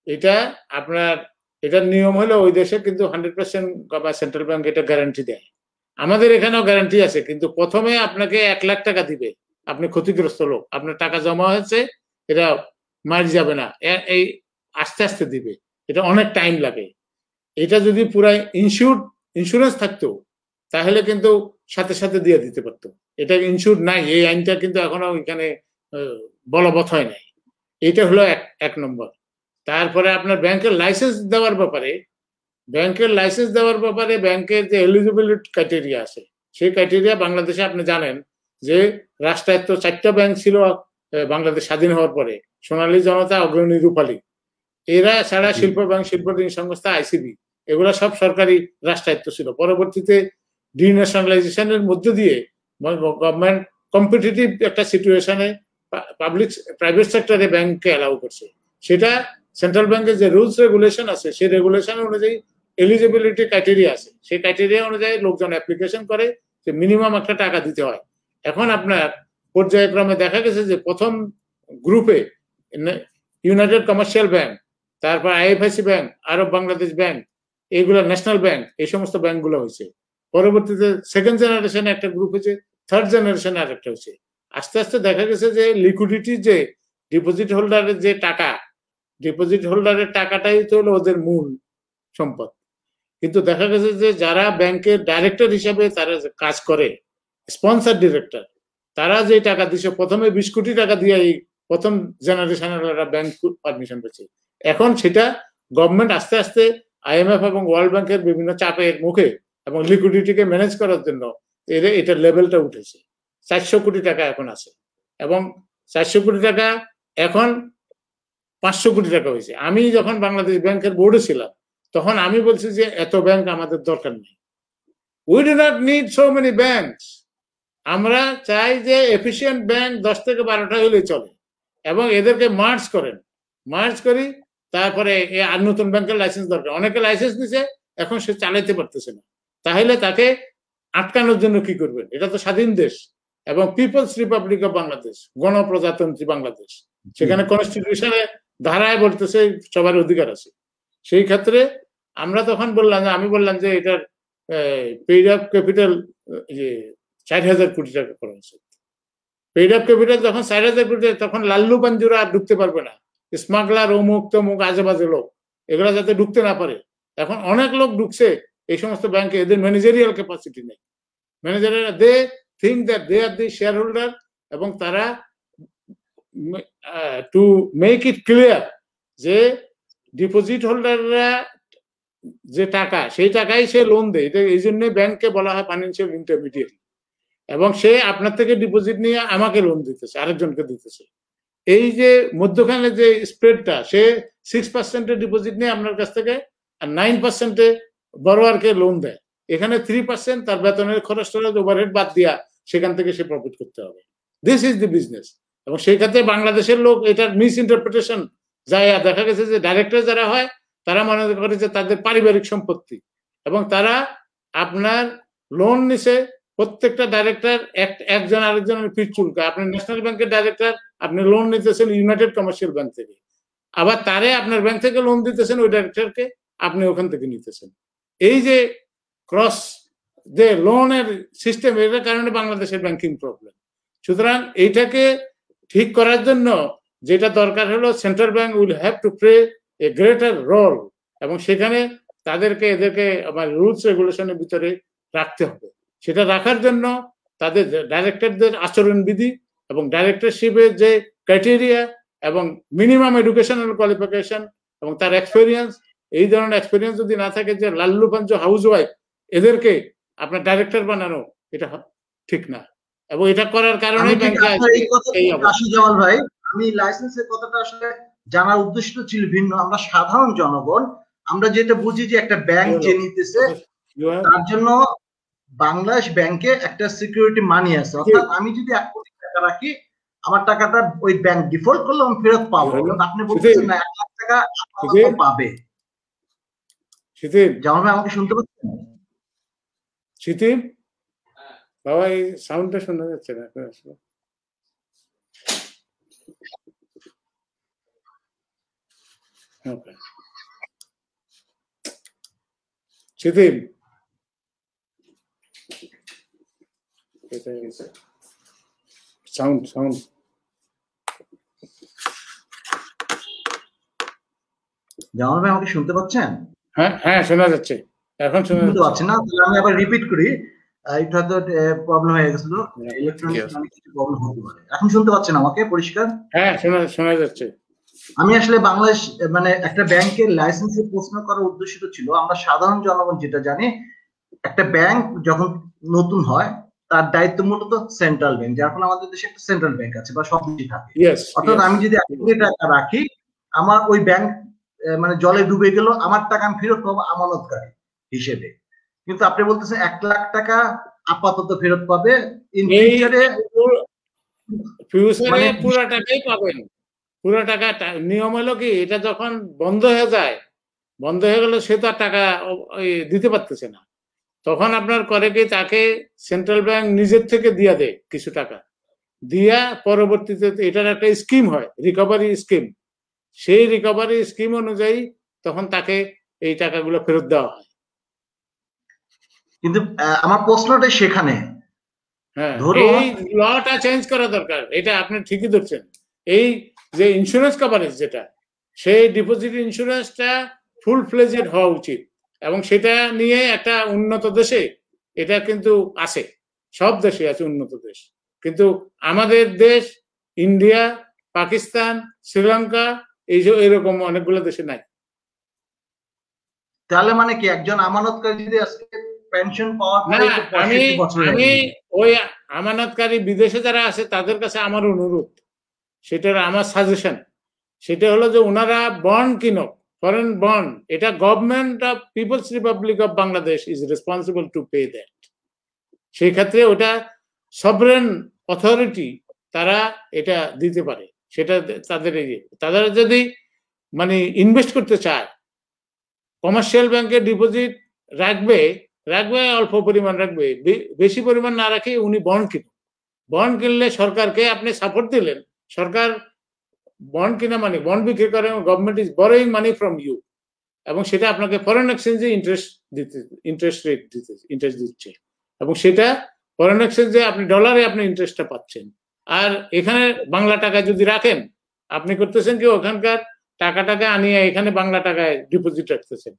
এটা আপনার, এটার নিয়ম হলো ওই দেশে কিন্তু 100% বা সেন্ট্রাল ব্যাংক এটা গ্যারান্টি দেয়। আমাদের এখানেও গ্যারান্টি আছে, কিন্তু প্রথমে আপনাকে 1 লাখ টাকা দিবে, আপনি ক্ষতিগ্রস্ত লোক, আপনার টাকা জমা হয়েছে, এটা মার যাবে না, এই আস্তে আস্তে দিবে, এটা অনেক টাইম লাগে। এটা যদি পুরাই ইন্স্যুরেন্স থাকতো তাহলে কিন্তু সাথে সাথে দিয়ে দিতে পারতো। এটা ইনস্যুর নাই, এই আইনটা কিন্তু এখনো এখানে বলবৎ হয় নাই। এটা হলো এক নম্বর। তারপরে আপনার ব্যাংকের লাইসেন্স দেওয়ার ব্যাপারে, ব্যাংকের যে এলিজিবিলিটি ক্রাইটেরিয়া আছে, সেই ক্রাইটেরিয়া বাংলাদেশে আপনি জানেন যে রাষ্ট্রায়ত্ত 4টা ব্যাংক ছিল বাংলাদেশ স্বাধীন হওয়ার পরে, সোনালী জনতা, অগ্রণী, রূপালী। এরা ছাড়া শিল্প ব্যাংক, শিল্প ঋণ সংস্থা, আইসিবি, এগুলো সব সরকারি রাষ্ট্রায়ত্ত ছিল। পরবর্তীতে ডিন্যাশনালাইজেশনের মধ্য দিয়ে গভর্নমেন্ট কম্পিটিটিভ একটা সিচুয়েশনে পাবলিক প্রাইভেট সেক্টরে ব্যাংককে অ্যালাউ করছে। সেটা সেন্ট্রাল ব্যাংকের যে রুলস রেগুলেশন আছে, সেই রেগুলেশন অনুযায়ী এলিজিবিলিটি ক্রাইটেরিয়া আছে, সেই ক্রাইটেরিয়া অনুযায়ী লোকজন অ্যাপ্লিকেশন করে যে মিনিমাম একটা টাকা দিতে হয়। এখন আপনার পর্যায়ক্রমে দেখা গেছে যে প্রথম গ্রুপে ইউনাইটেড কমার্শিয়াল ব্যাংক, তারপর আইএফআইসি ব্যাংক, আরব বাংলাদেশ ব্যাংক, এইগুলো ন্যাশনাল ব্যাংক, এই সমস্ত ব্যাংকগুলো হয়েছে। পরবর্তীতে সেকেন্ড জেনারেশনে একটা গ্রুপ হয়েছে, থার্ড জেনারেশনে আরেকটা হয়েছে। আস্তে আস্তে দেখা গেছে যে লিকুইডিটি, যে ডিপোজিট হোল্ডারের যে টাকা, ডিপোজিট হোল্ডারের টাকাটাই তো হলো ওদের মূল সম্পদ। কিন্তু দেখা গেছে যে যারা ব্যাংকের ডাইরেক্টর হিসাবে তারা কাজ করে, স্পন্সর ডিরেক্টর, তারা যে টাকা দিছে, প্রথমে 20 কোটি টাকা দিয়ে এই প্রথম জেনারেশনের ব্যাংক পারমিশন পেয়েছে। এখন সেটা গভর্নমেন্ট আস্তে আস্তে আইএমএফ এবং ওয়ার্ল্ড ব্যাংকের বিভিন্ন চাপের মুখে এবং লিকুইডিটিকে ম্যানেজ করার জন্য এটার লেভেলটা উঠেছে। 400 কোটি টাকা এখন আছে, এবং 400 কোটি টাকা এখন 500 কোটি টাকা হয়েছে। আমি যখন বাংলাদেশ ব্যাংকের বোর্ডে ছিলাম, তখন আমি বলছি যে এত ব্যাংক আমাদের দরকার নেই, we do not need so many banks. আমরা চাই যে এফিসিয়েন্ট ব্যাংক 10 থেকে 12টা হলে চলে, এবং এদেরকে মার্জ করি। তারপরে আর নতুন ব্যাংকের লাইসেন্স দরকার। অনেকে লাইসেন্স নিছে, এখন সে চালাইতে পারতেছে না, তাহলে তাকে আটকানোর জন্য কি করবেন? এটা তো স্বাধীন দেশ এবং পিপলস রিপাবলিক অফ বাংলাদেশ, গণপ্রজাতন্ত্রী বাংলাদেশ, সেখানে কনস্টিটিউশনে ধারায় বলতেছে সবার অধিকার আছে। সেই ক্ষেত্রে আমরা তখন বললাম, আমি বললাম যে এটার পেইড আপ ক্যাপিটাল 40,000 কোটি টাকা করা উচিত। পেইড আপ ক্যাপিটাল যখন 40,000 কোটি, তখন লাল্লু পাঞ্জুরা আর ঢুকতে পারবে না, স্মাগলার, অমুক তমুক আজে বাজে লোক, এগুলা যাতে ঢুকতে না পারে। এখন অনেক লোক ঢুকছে এই সমস্ত ব্যাংকে, এদের ম্যানেজারিয়াল ক্যাপাসিটি নেই। ম্যানেজাররা they think that they are the shareholder, এবং তারা টু মেক ইট ক্লিয়ার যে ডিপোজিট হোল্ডাররা যে টাকা, সেই টাকাই সে লোন দেয়। এই জন্য ব্যাংককে বলা হয় ফাইন্যান্সিয়াল ইন্টারমিডিয়ারি, এবং সে আপনার থেকে ডিপোজিট নিয়ে আমাকে লোন দিতেছে, আরেকজনকে দিতেছে। এই যে মধ্যখানে যে স্প্রেডটা, সে 6% ডিপোজিট নিয়ে আপনার কাছ থেকে, আর 9% বড়োয়ারকে লোন দেয়। এখানে 3% তার বেতনের খরচ টরচ ওভারহেড বাদ দিয়া সেখান থেকে সে প্রফিট করতে হবে। This is the business. এবং সেই ক্ষেত্রে বাংলাদেশের লোক এটার মিস ইন্টারপ্রিটেশন যায়, দেখা গেছে যে ডাইরেক্টর যারা হয় তারা মনে করে যে তাদের পারিবারিক সম্পত্তি, এবং তারা আপনার লোন নিছে প্রত্যেকটা ডাইরেক্টর একজন আরেকজনের পিঠ চুলকায়। আপনি ন্যাশনাল ব্যাংকের ডাইরেক্টর, আপনি লোন নিতেছেন ইউনাইটেড কমার্শিয়াল ব্যাংক থেকে, আবার তারে আপনার ব্যাংক থেকে লোন দিতেছেন ওই ডাইরেক্টরকে, আপনি ওখান থেকে নিতেছেন। এই যে ক্রস যে লোনের সিস্টেম, এটার কারণে বাংলাদেশের ব্যাংকিং প্রবলেম। সুতরাং এইটাকে ঠিক করার জন্য যেটা দরকার হলো, central bank will have to play a greater role, এবং সেখানে তাদেরকে এদেরকে আমার রুলস রেগুলেশনের ভিতরে রাখতে হবে। সেটা রাখার জন্য তাদের ডাইরেক্টরদের আচরণবিধি এবং ডাইরেক্টরশিপের যে ক্রাইটেরিয়া এবং মিনিমাম এডুকেশনাল কোয়ালিফিকেশন এবং তার এক্সপেরিয়েন্স, এই ধরনের এক্সপেরিয়েন্স যদি না থাকে, যে লাল্লু পাঞ্চ হাউস ওয়াইফ এদেরকে আপনার ডাইরেক্টর বানানো, এটা ঠিক না। এবং এটা করার কারণে ভাই, আমি লাইসেন্সের কথাটা আসলে জানার উদ্দেশ্য ছিল ভিন্ন। আমরা সাধারণ জনগণ, আমরা যেটা বুঝি যে একটা ব্যাংক যে নিতেছে তার জন্য বাংলাদেশ ব্যাংকে একটা সিকিউরিটি মানি আছে, অর্থাৎ আমি যদি 1 কোটি টাকা রাখি, আমার টাকাটা ওই ব্যাংক ডিফল্ট করলে আমি ফেরত পাবো। আপনি বলছেন না 1 লাখ টাকা পাবে। জামাল ভাই আমাকে শুনতে পাচ্ছেন? শীতিম বাবা, এই সাউন্ডটা শোনা যাচ্ছে না। শীতিম সাউন্ড জামাল ভাই আমাকে শুনতে পাচ্ছেন? হ্যাঁ শোনা যাচ্ছে, এখন শুনতে পাচ্ছেন না? আমি আবার রিপিট করি, এটা তো প্রবলেম হয়ে গেছিল, ইলেকট্রনিক্স অনেক কিছু প্রবলেম হতে পারে। এখন শুনতে পাচ্ছেন আমাকে পরিষ্কার? হ্যাঁ শোনা যাচ্ছে। আমি আসলে বাংলাদেশ মানে একটা ব্যাংকের লাইসেন্সের প্রশ্ন করার উদ্দেশ্য ছিল, আমরা সাধারণ জনগণ যেটা জানি, একটা ব্যাংক যখন নতুন হয় তার দায়িত্ব মূলত সেন্ট্রাল ব্যাংক, যার ফলে আমাদের দেশে একটা সেন্ট্রাল ব্যাংক আছে বা সব কিছু থাকে। অর্থাৎ আমি যদি 1 কোটি টাকা রাখি, আমার ওই ব্যাংক মানে জলে ডুবে গেল, আমার টাকা আমি ফেরত পাবো আমানতকারী হিসেবে। কিন্তু আপনি বলতেছেন 1 লাখ টাকা আপাতত ফেরত পাবে, ইন ফিউচারে পুরো টাকাই পাবেন। পুরো টাকা নিয়ম হলো কি, এটা যখন বন্ধ হয়ে যায়, বন্ধ হয়ে গেল, সে তো আর টাকা দিতে পারতেছে না, তখন আপনার করে কি, তাকে সেন্ট্রাল ব্যাংক নিজের থেকে দিয়া দেয় কিছু টাকা, দিয়া পরবর্তীতে এটার একটা স্কিম হয়, রিকভারি স্কিম। সেই রিকভারি স্কিম অনুযায়ী তখন তাকে এই টাকাগুলো ফেরত দেওয়া হয়। কিন্তু আমার প্রশ্নটা সেখানে, হ্যাঁ, এই লটা চেঞ্জ করা দরকার। এটা আপনি ঠিকই ধরছেন। এই যে ইন্স্যুরেন্স কভারেজ, যেটা সেই ডিপোজিট ইন্স্যুরেন্সটা ফুল ফ্লেজেড হওয়া উচিত, এবং সেটা নিয়ে একটা উন্নত দেশে এটা কিন্তু আছে, সব দেশে আছে উন্নত দেশ, কিন্তু আমাদের দেশ ইন্ডিয়া, পাকিস্তান, শ্রীলঙ্কা, এরকম অনেকগুলো দেশে নাই। তাহলে মানে কি, একজন আমানতকারী যদি আজকে পেনশন পাওয়ার পরে আমি ওই আমানতকারী বিদেশে যারা আছে তাদের কাছে আমার অনুরোধ, সেটার আমার সাজেশন, সেটা হলো যে ওনারা বন্ড কিনো, ফরেন বন্ড। এটা government of people's republic of Bangladesh is responsible to pay that. সেই ক্ষেত্রে ওটা সভরেন অথরিটি, তারা এটা দিতে পারে। সেটা তাদের যদি মানে ইনভেস্ট করতে চায়, কমার্শিয়াল ব্যাংকে ডিপোজিট রাখবে অল্প পরিমাণ রাখবে, বেশি পরিমাণ না রাখে উনি বন্ড কিনুন। বন্ড কিনলে সরকারকে আপনি সাপোর্ট দিলেন, সরকার বন্ড কিনা মানে বন্ড বিক্রি করে, government is borrowing money from you, এবং সেটা আপনাকে ফরেন এক্সচেঞ্জে ইন্টারেস্ট দিচ্ছে, এবং সেটা ফরেন এক্সচেঞ্জে আপনি ডলারে আপনি ইন্টারেস্টটা পাচ্ছেন। আর এখানে বাংলা টাকা যদি রাখেন, আপনি করতেছেন কি, ওখানকার টাকা আনিয়ে এখানে বাংলা টাকায় ডিপোজিট রাখতেছেন।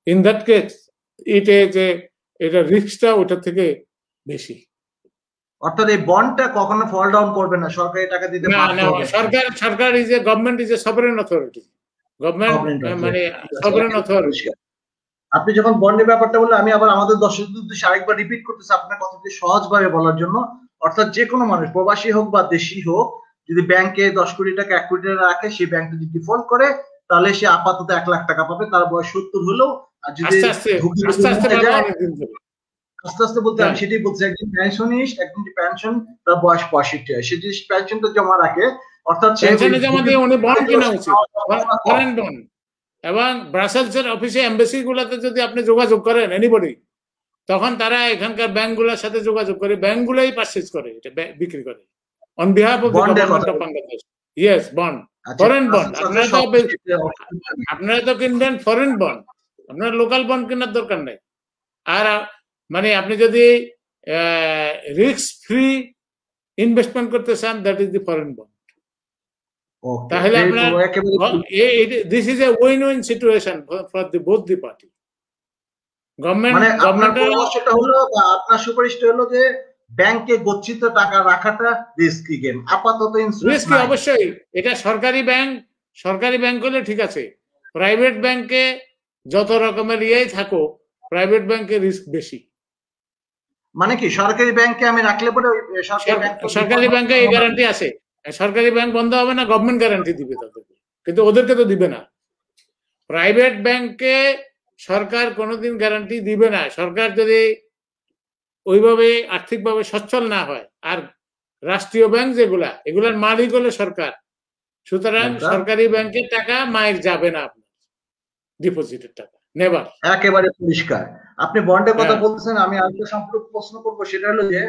ইন দ্যাট কেস এটা রিস্কটা ওটার থেকে বেশি। অর্থাৎ এই বন্ডটা কখনো ফল ডাউন করবে না, সরকারি টাকা দিতে না, সরকার is a government is a sovereign authority, government মানে সভরেন অথরিটি। আপনি যখন বন্ডের ব্যাপারটা বললেন, আমি আবার আমাদের দর্শকদের উদ্দেশ্যে আরেকবার রিপিট করতেছি আপনার কথাটি সহজভাবে বলার জন্য। অর্থাৎ যে কোনো মানুষ, প্রবাসী হোক বা দেশি হোক, যদি ব্যাংকে 10 কোটি টাকা 1 কোটি টাকা রাখে, সেই ব্যাংক যদি ডিফল্ট করে, তাহলে সে আপাতত 1 লাখ টাকা পাবে, তার বয়স 70 হলেও। আর যদি আস্তে আস্তে বলতে, আমি সেটাই বলছি, একজন পেনশনিস্ট, একজন পেনশন, তার বয়স 65 হয়, সে যদি পেনশনটা জমা রাখে, অর্থাৎ এবং ব্রাসেলসের অফিসে, এমবাসি গুলাতে যদি আপনি যোগাযোগ করেন, এনিবডি, তখন তারা এখানকার ব্যাংকগুলোর সাথে যোগাযোগ করে, ব্যাংকগুলোই পারচেজ করে, এটা বিক্রি করে on behalf of the government of Bangladesh. Yes, bond, foreign bond. আপনারা তো কিনবেন ফরেন বন্ড, আপনার লোকাল বন্ড কেনার দরকার নেই। আর মানে আপনি যদি রিস্ক ফ্রি ইনভেস্টমেন্ট করতে চান, that is the foreign bond. তাহলে আপনার this is a win win situation for the both the party. পরামর্শটা হলো, আপনার সুপারিশটা হলো যে ব্যাংকে গচ্ছিত টাকা রাখাটা রিস্কি গেম, আপাতত রিস্কি। অবশ্যই এটা সরকারি ব্যাংক হলে ঠিক আছে, প্রাইভেট ব্যাংকে যত রকমের ইয়েই থাকো, প্রাইভেট ব্যাংকে রিস্ক বেশি। মানে কি সরকারি ব্যাংকে আমি রাখলে পরে সরকারি ব্যাংকে এই গ্যারান্টি আছে, সরকারি ব্যাংক বন্ধ হবে না, গভর্নমেন্ট গ্যারান্টি দিবে তাদেরকে, কিন্তু ওদেরকে তো দিবে না। প্রাইভেট ব্যাংকে সরকার কোনোদিন গ্যারান্টি দিবে না, সরকার যদি ওইভাবে আর্থিকভাবে সচ্ছল না হয়। আর রাষ্ট্রীয় ব্যাংক যেগুলা, এগুলার মালিক হলো সরকার, সুতরাং সরকারি ব্যাংকের টাকা মায়ের যাবে না, আপনার ডিপোজিটের টাকা নেবার। একেবারে পরিষ্কার। আপনি বন্ডের কথা বলতেছেন, আমি আরেকটা সম্পর্ক প্রশ্ন করবো, সেটা হলো যে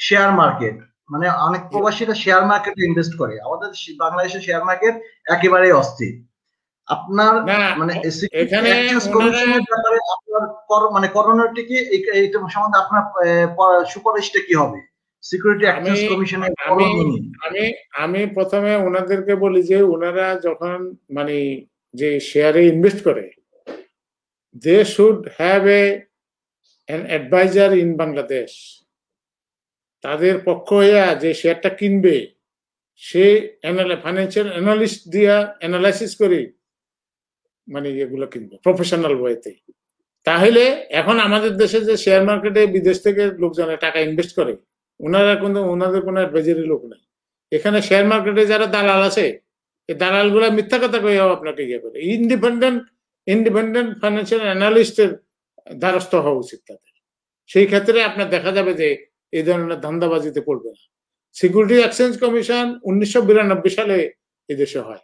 শেয়ার মার্কেট, মানে অনেক প্রবাসীরা শেয়ার মার্কেটে ইনভেস্ট করে, আমাদের বাংলাদেশের শেয়ার মার্কেট একেবারে অস্থির। আপনার মানে এখানে ব্যাপারে আপনার মানে করণীয়টা কি, এইটা সম্বন্ধে আপনার সুপারিশটা কি হবে? সিকিউরিটি এক্সচেঞ্জ কমিশনের আমি প্রথমে ওনাদেরকে বলি যে ওনারা যখন মানে যে শেয়ারে ইনভেস্ট করে, they should have an advisor in Bangladesh. তাদের পক্ষ হয়ে যে শেয়ারটা কিনবে, সে ফাইন্যান্সিয়াল অ্যানালিস্ট দিয়া অ্যানালাইসিস করে মানে এগুলো কিনবে প্রফেশনাল ওয়েতে। তাহলে এখন আমাদের দেশে যে শেয়ার মার্কেটে বিদেশ থেকে লোকজন টাকা ইনভেস্ট করে, ওনাদের কোনো অ্যাডভাইজারি লোক নাই। এখানে শেয়ার মার্কেটে যারা দালাল আছে, এই দালাল গুলা মিথ্যা কথা কইয়াও আপনাকে ইয়ে করে। ইন্ডিপেন্ডেন্ট ফাইন্যান্সিয়াল অ্যানালিস্টের দ্বারস্থ হওয়া উচিত তাদের। সেই ক্ষেত্রে আপনার দেখা যাবে যে এই ধরনের ধান্দাবাজিতে পড়বে না। সিকিউরিটি এক্সচেঞ্জ কমিশন 1992 সালে এদেশে হয়,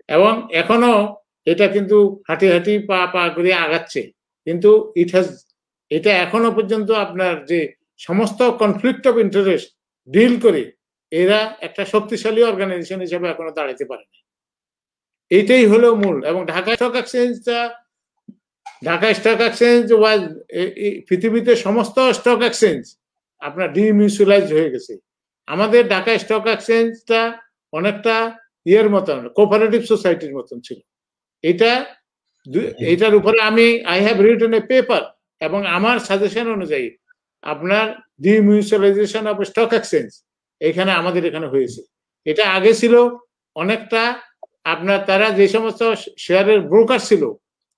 এবং এখনো এটা কিন্তু হাঁটি পা করে আগাচ্ছে, কিন্তু এটা এখনো পর্যন্ত আপনার যে সমস্ত কনফ্লিক্ট অফ ইন্টারেস্ট ডিল করে এরা একটা শক্তিশালী অর্গানাইজেশন হিসেবে এখনো দাঁড়াতে পারেনি। এইটাই হলো মূল। এবং ঢাকা স্টক এক্সচেঞ্জ ওয়াজ পৃথিবীতে সমস্ত স্টক এক্সচেঞ্জ আপনার ডিমিউচুয়ালাইজ হয়ে গেছে। আমাদের ঢাকা স্টক এক্সচেঞ্জটা অনেকটা ইয়ের মতন, কোঅপারেটিভ সোসাইটির মতন ছিল। এটার উপরে I have written a paper, এবং আমার সাজেশন অনুযায়ী আপনার ডিমিউচুয়ালাইজেশন অফ স্টক এক্সচেঞ্জ এখানে আমাদের এখানে হয়েছে। এটা আগে ছিল অনেকটা আপনার, তারা যে সমস্ত শেয়ারের ব্রোকার ছিল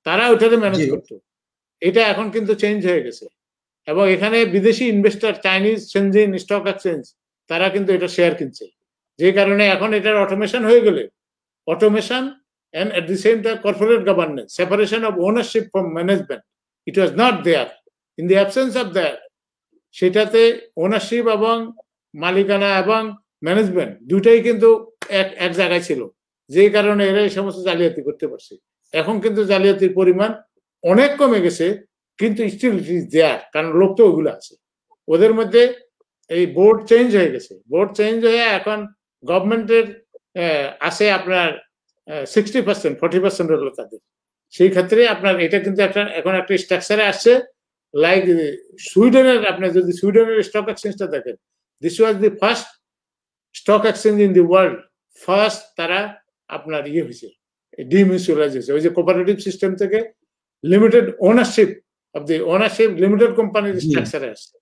তারা ওইটাতে ম্যানেজ করতো। এটা এখন কিন্তু চেঞ্জ হয়ে গেছে, এবং এখানে বিদেশি investor, Chinese Schengen stock exchange, তারা কিন্তু এটা শেয়ার কিনছে। যে কারণে এখন এটার অটোমেশন হয়ে গেলে, automation and at the same time corporate governance, separation of ownership from management, it was not there. In the absence of that, সেটাতে ওনারশিপ এবং মালিকানা এবং ম্যানেজমেন্ট দুটাই কিন্তু এক জায়গায় ছিল, যে কারণে এরা এই সমস্ত জালিয়াতি করতে পারছে। এখন কিন্তু জালিয়াতির পরিমাণ অনেক কমে গেছে, কিন্তু স্টিল ইট ইজ দেয়ার, কারণ লোক তো ওগুলো আছে। ওদের মধ্যে এই বোর্ড চেঞ্জ হয়ে গেছে, বোর্ড চেঞ্জ হয়ে এখন গভর্নমেন্টের আছে আপনার 60%, 40% হলো তাদের। সেই ক্ষেত্রে আপনার এটা কিন্তু এখন একটা স্ট্রাকচারে আসছে, লাইক সুইডেনের, আপনি যদি সুইডেনের স্টক এক্সচেঞ্জটা দেখেন, this was the first stock exchange in the world. First তারা আপনার ইয়ে হয়েছে, ডিমিউচুয়ালাইজ হয়েছে। ওই যে কোঅপারেটিভ সিস্টেম থেকে limited ownership of the limited কোম্পানির স্ট্রাকচারে আসছে,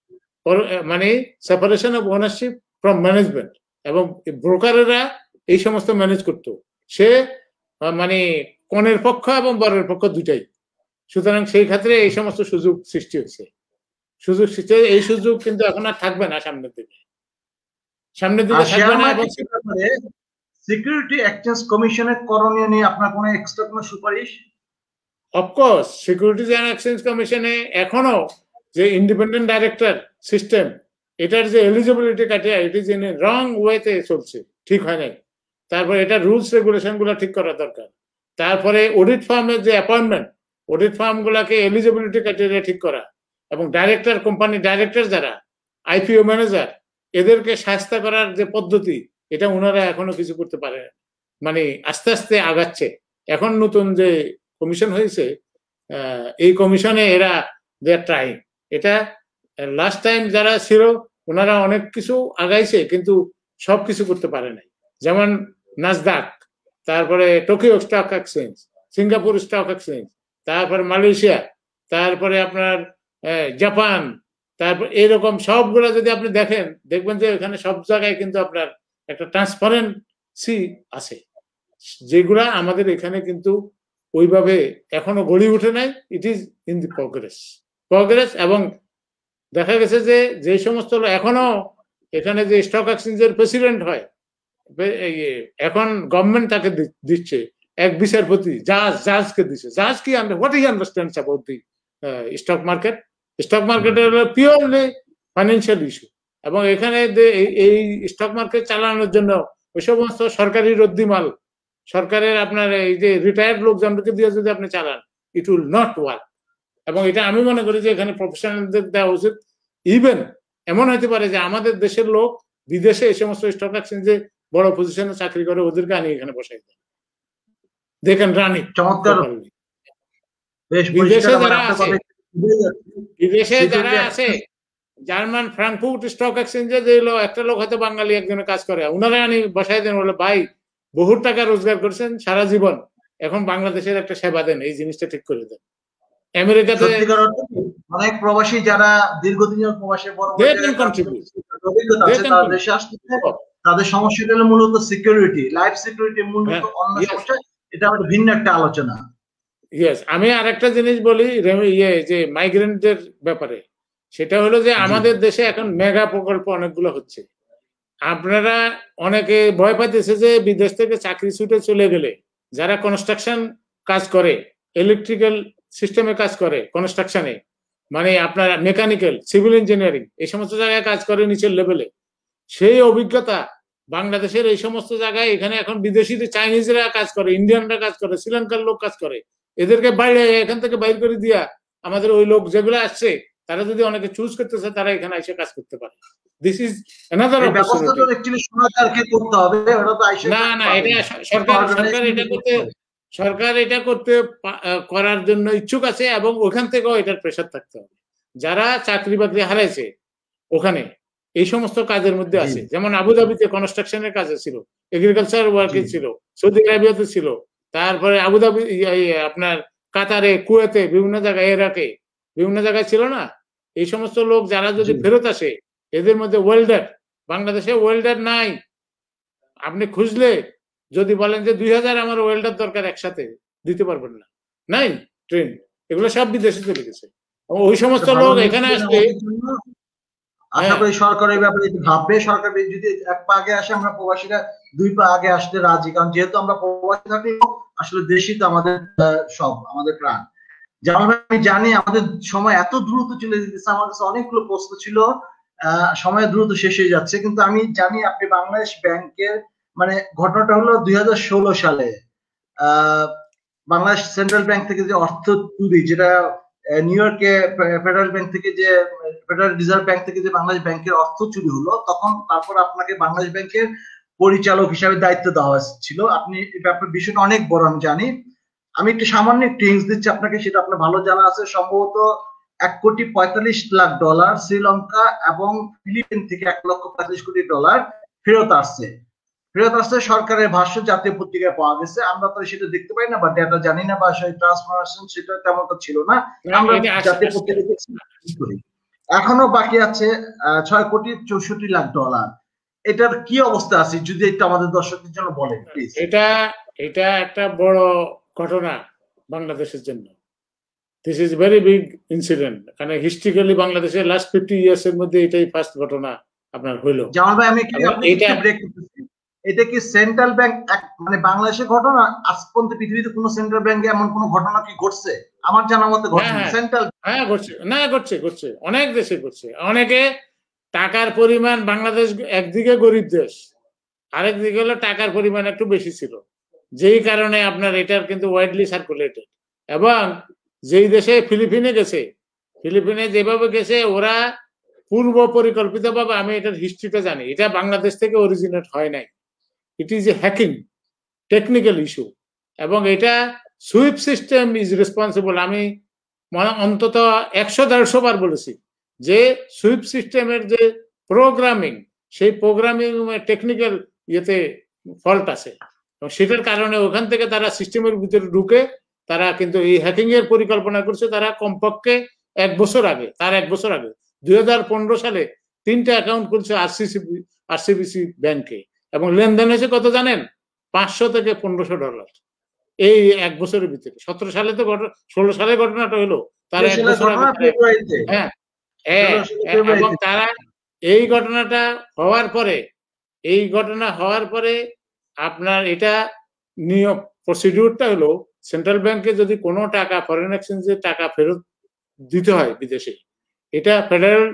মানে separation of ownership from management, এবং ব্রোকারেরা এই সমস্ত ম্যানেজ করতো। সে মানে কনের পক্ষ এবং বরের পক্ষ দুটাই। সুতরাং সেই ক্ষেত্রে এই সমস্ত সুযোগ সৃষ্টি হয়েছে। এই সুযোগ কিন্তু এখন আর থাকবে না সামনের দিকে থাকবে না। সিকিউরিটি এক্সচেঞ্জ কমিশনের করণীয় নিয়ে আপনার কোনো এক্সট্রা কোনো সুপারিশ? অফকোর্স, সিকিউরিটিজ অ্যান্ড এক্সচেঞ্জ কমিশনে এখনো যে ইন্ডিপেন্ডেন্ট ডাইরেক্টর সিস্টেম, এটার যে eligibility criteria, it is in a wrong ওয়েতে চলছে, ঠিক হয় নাই। তারপরে এটা রুলস রেগুলেশন গুলো ঠিক করা দরকার। তারপরে অডিট ফার্মের যে অ্যাপয়েন্টমেন্ট, অডিট ফার্ম গুলাকে এলিজিবিলিটি ক্রাইটেরিয়া ঠিক করা, এবং ডাইরেক্টর, কোম্পানি ডাইরেক্টর যারা, আইপিও ম্যানেজার, এদেরকে শাস্তা করার যে পদ্ধতি, এটা ওনারা এখনো কিছু করতে পারে না। মানে আস্তে আস্তে আগাচ্ছে। এখন নতুন যে কমিশন হয়েছে, এই কমিশনে এরা দে আর ট্রাইং। এটা লাস্ট টাইম যারা ছিল ওনারা অনেক কিছু আগাইছে, কিন্তু সবকিছু করতে পারে নাই। যেমন নাসদাক, তারপরে Tokyo stock exchange, Singapore stock exchange, তারপরে মালয়েশিয়া, তারপরে আপনার জাপান, তারপর এরকম সবগুলো যদি আপনি দেখেন, দেখবেন যে এখানে সব জায়গায় কিন্তু আপনার একটা ট্রান্সপারেন্সি আছে, যেগুলা আমাদের এখানে কিন্তু ওইভাবে এখনো গড়ে উঠে নাই। ইট ইজ ইন দি প্রগ্রেস। এবং দেখা গেছে যে যে সমস্ত এখনো এখানে যে স্টক এক্সচেঞ্জের প্রেসিডেন্ট হয়, এখন গভর্নমেন্ট তাকে দিচ্ছে, এক বিচারপতি জাজকে দিচ্ছে। জাজ কি what he understands about the stock market? Stock মার্কেটের পিওরলি ফাইন্যান্সিয়াল ইস্যু, এবং এখানে এই স্টক মার্কেট চালানোর জন্য ওই সমস্ত সরকারি রদ্দিমাল, সরকারের আপনার এই যে রিটায়ার্ড লোকজনকে দিয়ে যদি আপনি চালান, ইট উইল নট ওয়ার্ক। এবং এটা আমি মনে করি যে এখানে প্রফেশনালদের দেওয়া উচিত। ইভেন এমন হতে পারে যে আমাদের দেশের লোক বিদেশে এই সমস্ত স্টক এক্সচেঞ্জে বড় পজিশনে চাকরি করে, ওদেরকে আনি এখানে বসাই দেন, দেখেন রানি। চমৎকার। বিদেশে যারা আছে, জার্মান ফ্রাঙ্কফুর্ট স্টক এক্সচেঞ্জে যে একটা লোক হয়তো বাঙালি একজনে কাজ করে, ওনারা আনি বসাই দেন, বলে ভাই বহু টাকা রোজগার করছেন সারা জীবন, এখন বাংলাদেশের একটা সেবা দেন, এই জিনিসটা ঠিক করে দেন। আমেরিকাতে অনেক প্রবাসী যারা দীর্ঘদিনের প্রবাসী তাদের সমস্যাটা হলো মূলত সিকিউরিটি, লাইফ সিকিউরিটি মূলত অন্য সমস্যা। এটা আমাদের ভিন্ন একটা আলোচনা। ইয়েস, আমি আরেকটা জিনিস বলি যে মাইগ্রেন্টদের ব্যাপারে, সেটা হলো যে আমাদের দেশে এখন মেগা প্রকল্প অনেকগুলো হচ্ছে। আপনারা অনেকে ভয় পাইতেছে যে বিদেশ থেকে চাকরি ছুটে চলে গেলে যারা কনস্ট্রাকশন কাজ করে, ইলেকট্রিক্যাল সিস্টেমে কাজ করে, কনস্ট্রাকশনে, মানে আপনার মেকানিক্যাল, সিভিল ইঞ্জিনিয়ারিং, এই সমস্ত জায়গায় কাজ করে নিচের লেভেলে, সেই অভিজ্ঞতা বাংলাদেশের এই সমস্ত জায়গায় এখানে এখন বিদেশিদের, চাইনিজরা কাজ করে, ইন্ডিয়ানরা কাজ করে, শ্রীলঙ্কার লোক কাজ করে, এদেরকে বাইরে এখান থেকে বাইর করে দিয়া আমাদের ওই লোক যেগুলো আসছে তারা যদি অনেকে চুজ করতেছে, তারা এখানে এসে কাজ করতে পারে। This is another opportunity. না না, এটা সরকার এটা করতে করার জন্য ইচ্ছুক আছে, এবং ওখান থেকেও এটার প্রেসার থাকতে হবে। যারা চাকরি বাকরি হারাইছে ওখানে এই সমস্ত কাজের মধ্যে আছে, যেমন আবুধাবিতে কনস্ট্রাকশনের কাজে ছিল, এগ্রিকালচার ওয়ার্কে ছিল, সৌদি আরবিয়াতে ছিল, তারপরে আবুধাবি, আপনার কাতারে, কুয়েতে, বিভিন্ন জায়গায়, ইরাকে, বিভিন্ন জায়গায় ছিল না? এই সমস্ত লোক যারা যদি ফেরত আসে, এদের মধ্যে ওয়েল্ডার, বাংলাদেশে ওয়েল্ডার নাই। আপনি খুঁজলে যদি বলেন যে 2000 আমার ওয়েল্ডার দরকার, একসাথে দিতে পারবেন না, নাই ট্রেন, এগুলো সব বিদেশে চলে গেছে। ওই সমস্ত লোক এখানে আসলে আশা করি সরকার এই ব্যাপারে ভাববে। সরকার যদি এক পা আগে আসে, আমরা প্রবাসীরা 2 পা আগে আসতে রাজি, কারণ যেহেতু আমরা প্রবাসী থাকি, আসলে দেশই তো আমাদের সব, আমাদের প্রাণ। যেমন আমি জানি আমাদের সময় এত দ্রুত চলে যেতেছে, আমার কাছে অনেকগুলো প্রশ্ন ছিল, সময় দ্রুত শেষ হয়ে যাচ্ছে, কিন্তু আমি জানি আপনি বাংলাদেশ ব্যাংকের, মানে ঘটনাটা হলো 2016 সালে বাংলাদেশ সেন্ট্রাল ব্যাংক থেকে যে অর্থ চুরি, যেটা নিউ ইয়র্কে ফেডারেল ব্যাংক থেকে, যে ফেডারেল রিজার্ভ ব্যাংক থেকে যে বাংলাদেশ ব্যাংকের অর্থ চুরি হলো, তখন তারপর আপনাকে বাংলাদেশ ব্যাংকের পরিচালক হিসাবে দায়িত্ব দেওয়া হয়েছিল। আপনি এই ব্যাপার বিষয়টা অনেক বড়, আমি জানি। আমি একটু সামান্য একটু হিন্টস দিচ্ছি আপনাকে, সেটা আপনার ভালো জানা আছে। সম্ভবত $1,45,00,000 শ্রীলঙ্কা এবং ফিলিপিন থেকে $1,45,00,000 ফেরত আসছে। সরকারের ভাষ্য জাতীয় পত্রিকায় পাওয়া গেছে। আমরা তো সেটা দেখতে পাই না বা ডেটা জানি না, বা সেই ট্রান্সফরমেশন সেটা তেমনটা ছিল না। আমরা জাতীয় পত্রিকা এখনো বাকি আছে $6,64,00,000। এটার কি অবস্থা আছে যদি একটু আমাদের দর্শকদের জন্য বলেন প্লিজ। এটা একটা বড় ঘটনা বাংলাদেশের জন্য। This is very big incident. কারণ হিস্ট্রিক্যালি বাংলাদেশের লাস্ট 50 ইয়ার্স এর মধ্যে এটাই ফার্স্ট ঘটনা আপনার হইলো। জামাল ভাই, আমি এটা কি সেন্ট্রাল ব্যাংক, মানে বাংলাদেশের ঘটনা? আজ পর্যন্ত পৃথিবীতে কোন সেন্ট্রাল ব্যাংকে এমন কোন ঘটনা কি ঘটছে? আমার জানা মতে ঘটছে সেন্ট্রাল। হ্যাঁ ঘটছে, না ঘটছে, অনেক দেশে ঘটছে। অনেকে টাকার পরিমাণ, বাংলাদেশ একদিকে গরিব দেশ, আরেকদিকে হলো টাকার পরিমাণ একটু বেশি ছিল, যেই কারণে আপনার এটার কিন্তু ওয়াইডলি সার্কুলেটেড। এবং যেই দেশে ফিলিপিনে গেছে, ফিলিপিনে যেভাবে গেছে ওরা পূর্ব পরিকল্পিত ভাবে, আমি এটার হিস্ট্রিটা জানি, এটা বাংলাদেশ থেকে অরিজিনেট হয় নাই। It is a hacking technical issue, এবং এটা সুইপ সিস্টেম ইজ রেসপন্সিবল। আমি অন্তত 100-150 বার বলেছি যে সুইপ সিস্টেমের যে প্রোগ্রামিং, সেই প্রোগ্রামিং টেকনিক্যাল ইয়েতে ফল্ট আছে, এবং সেটার কারণে ওখান থেকে তারা সিস্টেমের ভিতরে ঢুকে তারা কিন্তু এই হ্যাকিং এর পরিকল্পনা করছে। তারা কমপক্ষে 1 বছর আগে, তার 1 বছর আগে 2015 সালে 3টা অ্যাকাউন্ট খুলছে আরসিবিসি ব্যাংকে, এবং লেনদেন হয়েছে কত জানেন? $500 থেকে $1500 এই 1 বছরের ভিতরে। 17 সালে তো 16 সালে ঘটনাটা হলো, তার 1 বছর আগে। হ্যাঁ, এবং তারা এই ঘটনাটা হওয়ার পরে, এই ঘটনা হওয়ার পরে আপনার এটা নিয়ম প্রসিডিউরটা হলো, সেন্ট্রাল ব্যাংকে যদি কোনো টাকা ফরেন এক্সচেঞ্জে টাকা ফেরত দিতে হয় বিদেশে, এটা ফেডারেল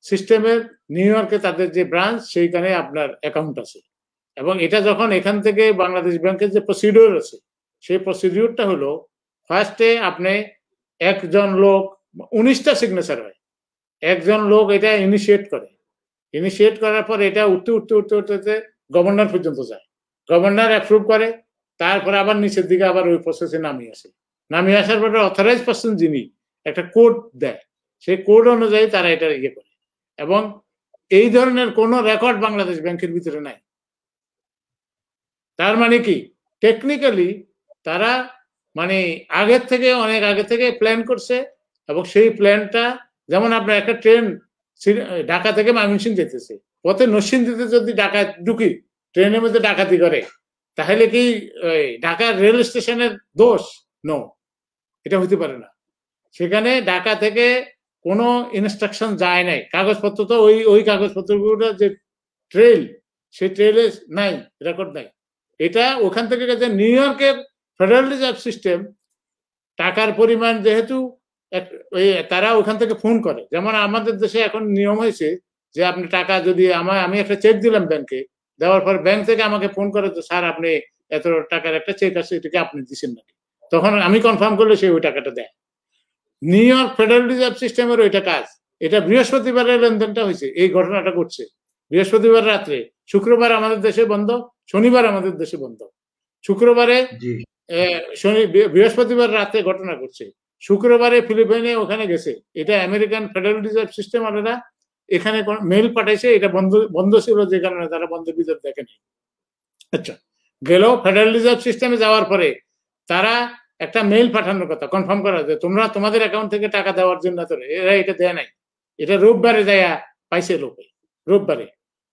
সিস্টেমের নিউ ইয়র্কে তাদের যে ব্রাঞ্চ, সেইখানে আপনার অ্যাকাউন্ট আছে, এবং এটা যখন এখান থেকে বাংলাদেশ ব্যাংকের যে প্রসিডিউর আছে, সেই প্রসিডিউরটা হলো ফার্স্টে আপনি একজন লোক, 19টা সিগনেচার হয়, একজন লোক এটা ইনিশিয়েট করে, ইনিশিয়েট করার পর এটা উঠতে উঠতে উঠতে উঠতে গভর্নর পর্যন্ত যায়, গভর্নর অ্যাপ্রুভ করে, তারপরে আবার নিচের দিকে আবার ওই প্রসেসে নামিয়ে আসে, নামিয়ে আসার পরে অথরাইজ পার্সন যিনি একটা কোড দেয়, সেই কোড অনুযায়ী তারা এটা ইয়ে করে, এবং এই ধরনের কোনো রেকর্ড বাংলাদেশ ব্যাংকের ভিতরে নাই। তার মানে কি, টেকনিক্যালি তারা মানে আগের থেকে, অনেক আগে থেকে প্ল্যান করছে, এবং সেই প্ল্যানটা, যেমন আপনার একটা ট্রেন ঢাকা থেকে ময়মনসিংহ যেতেছে, পথে নরসিংদীতে যদি ডাকাত ঢুকি, ট্রেনের মধ্যে ডাকাতি করে, তাহলে কি ঢাকার রেল স্টেশনের দোষ? নো, এটা হতে পারে না। সেখানে ঢাকা থেকে কোনো ইনস্ট্রাকশন যায় নাই, কাগজপত্র তো ওই কাগজপত্রগুলো যে ট্রেল, সেই ট্রেলে নাই, রেকর্ড নাই। এটা ওখান থেকে গেছে নিউ ইয়র্কের ফেডারেল রিজার্ভ সিস্টেম, টাকার পরিমাণ যেহেতু তারা ওখান থেকে ফোন করে, যেমন আমাদের দেশে এখন নিয়ম হয়েছে যে আপনি টাকা যদি আমি একটা চেক দিলাম ব্যাংকে, দেওয়ার পর ব্যাংক থেকে আমাকে ফোন করে, তো স্যার আপনি এত টাকার একটা চেক আছে, এটাকে আপনি দিচ্ছেন নাকি, তখন আমি কনফার্ম করলে সে ওই টাকাটা দেয়। নিউ ইয়র্ক ফেডারেল রিজার্ভ সিস্টেমের ওইটা কাজ। এটা বৃহস্পতিবারের লেনদেনটা হয়েছে, এই ঘটনাটা ঘটছে বৃহস্পতিবার রাত্রে, শুক্রবার আমাদের দেশে বন্ধ, শনিবার আমাদের দেশে বন্ধ, শুক্রবারে বৃহস্পতিবার রাতে ঘটনা ঘটছে, শুক্রবারে ফিলিপাইনে ওখানে গেছে, এটা আমেরিকান ফেডারেল রিজার্ভ সিস্টেম আলাদা, এখানে মেল পাঠাইছে, এটা বন্ধ ছিল, যে কারণে তারা বন্ধের ভিতর দেখেনি। আচ্ছা, গেল ফেডারেল রিজার্ভ সিস্টেমে যাওয়ার পরে তারা একটা মেইল পাঠানোর কথা, কনফার্ম করা যে তোমরা তোমাদের অ্যাকাউন্ট থেকে টাকা দেওয়ার জন্য, এরা এটা দেয় নাই, এটা রোববারে যায় পাইছে লোকে, রোববারে।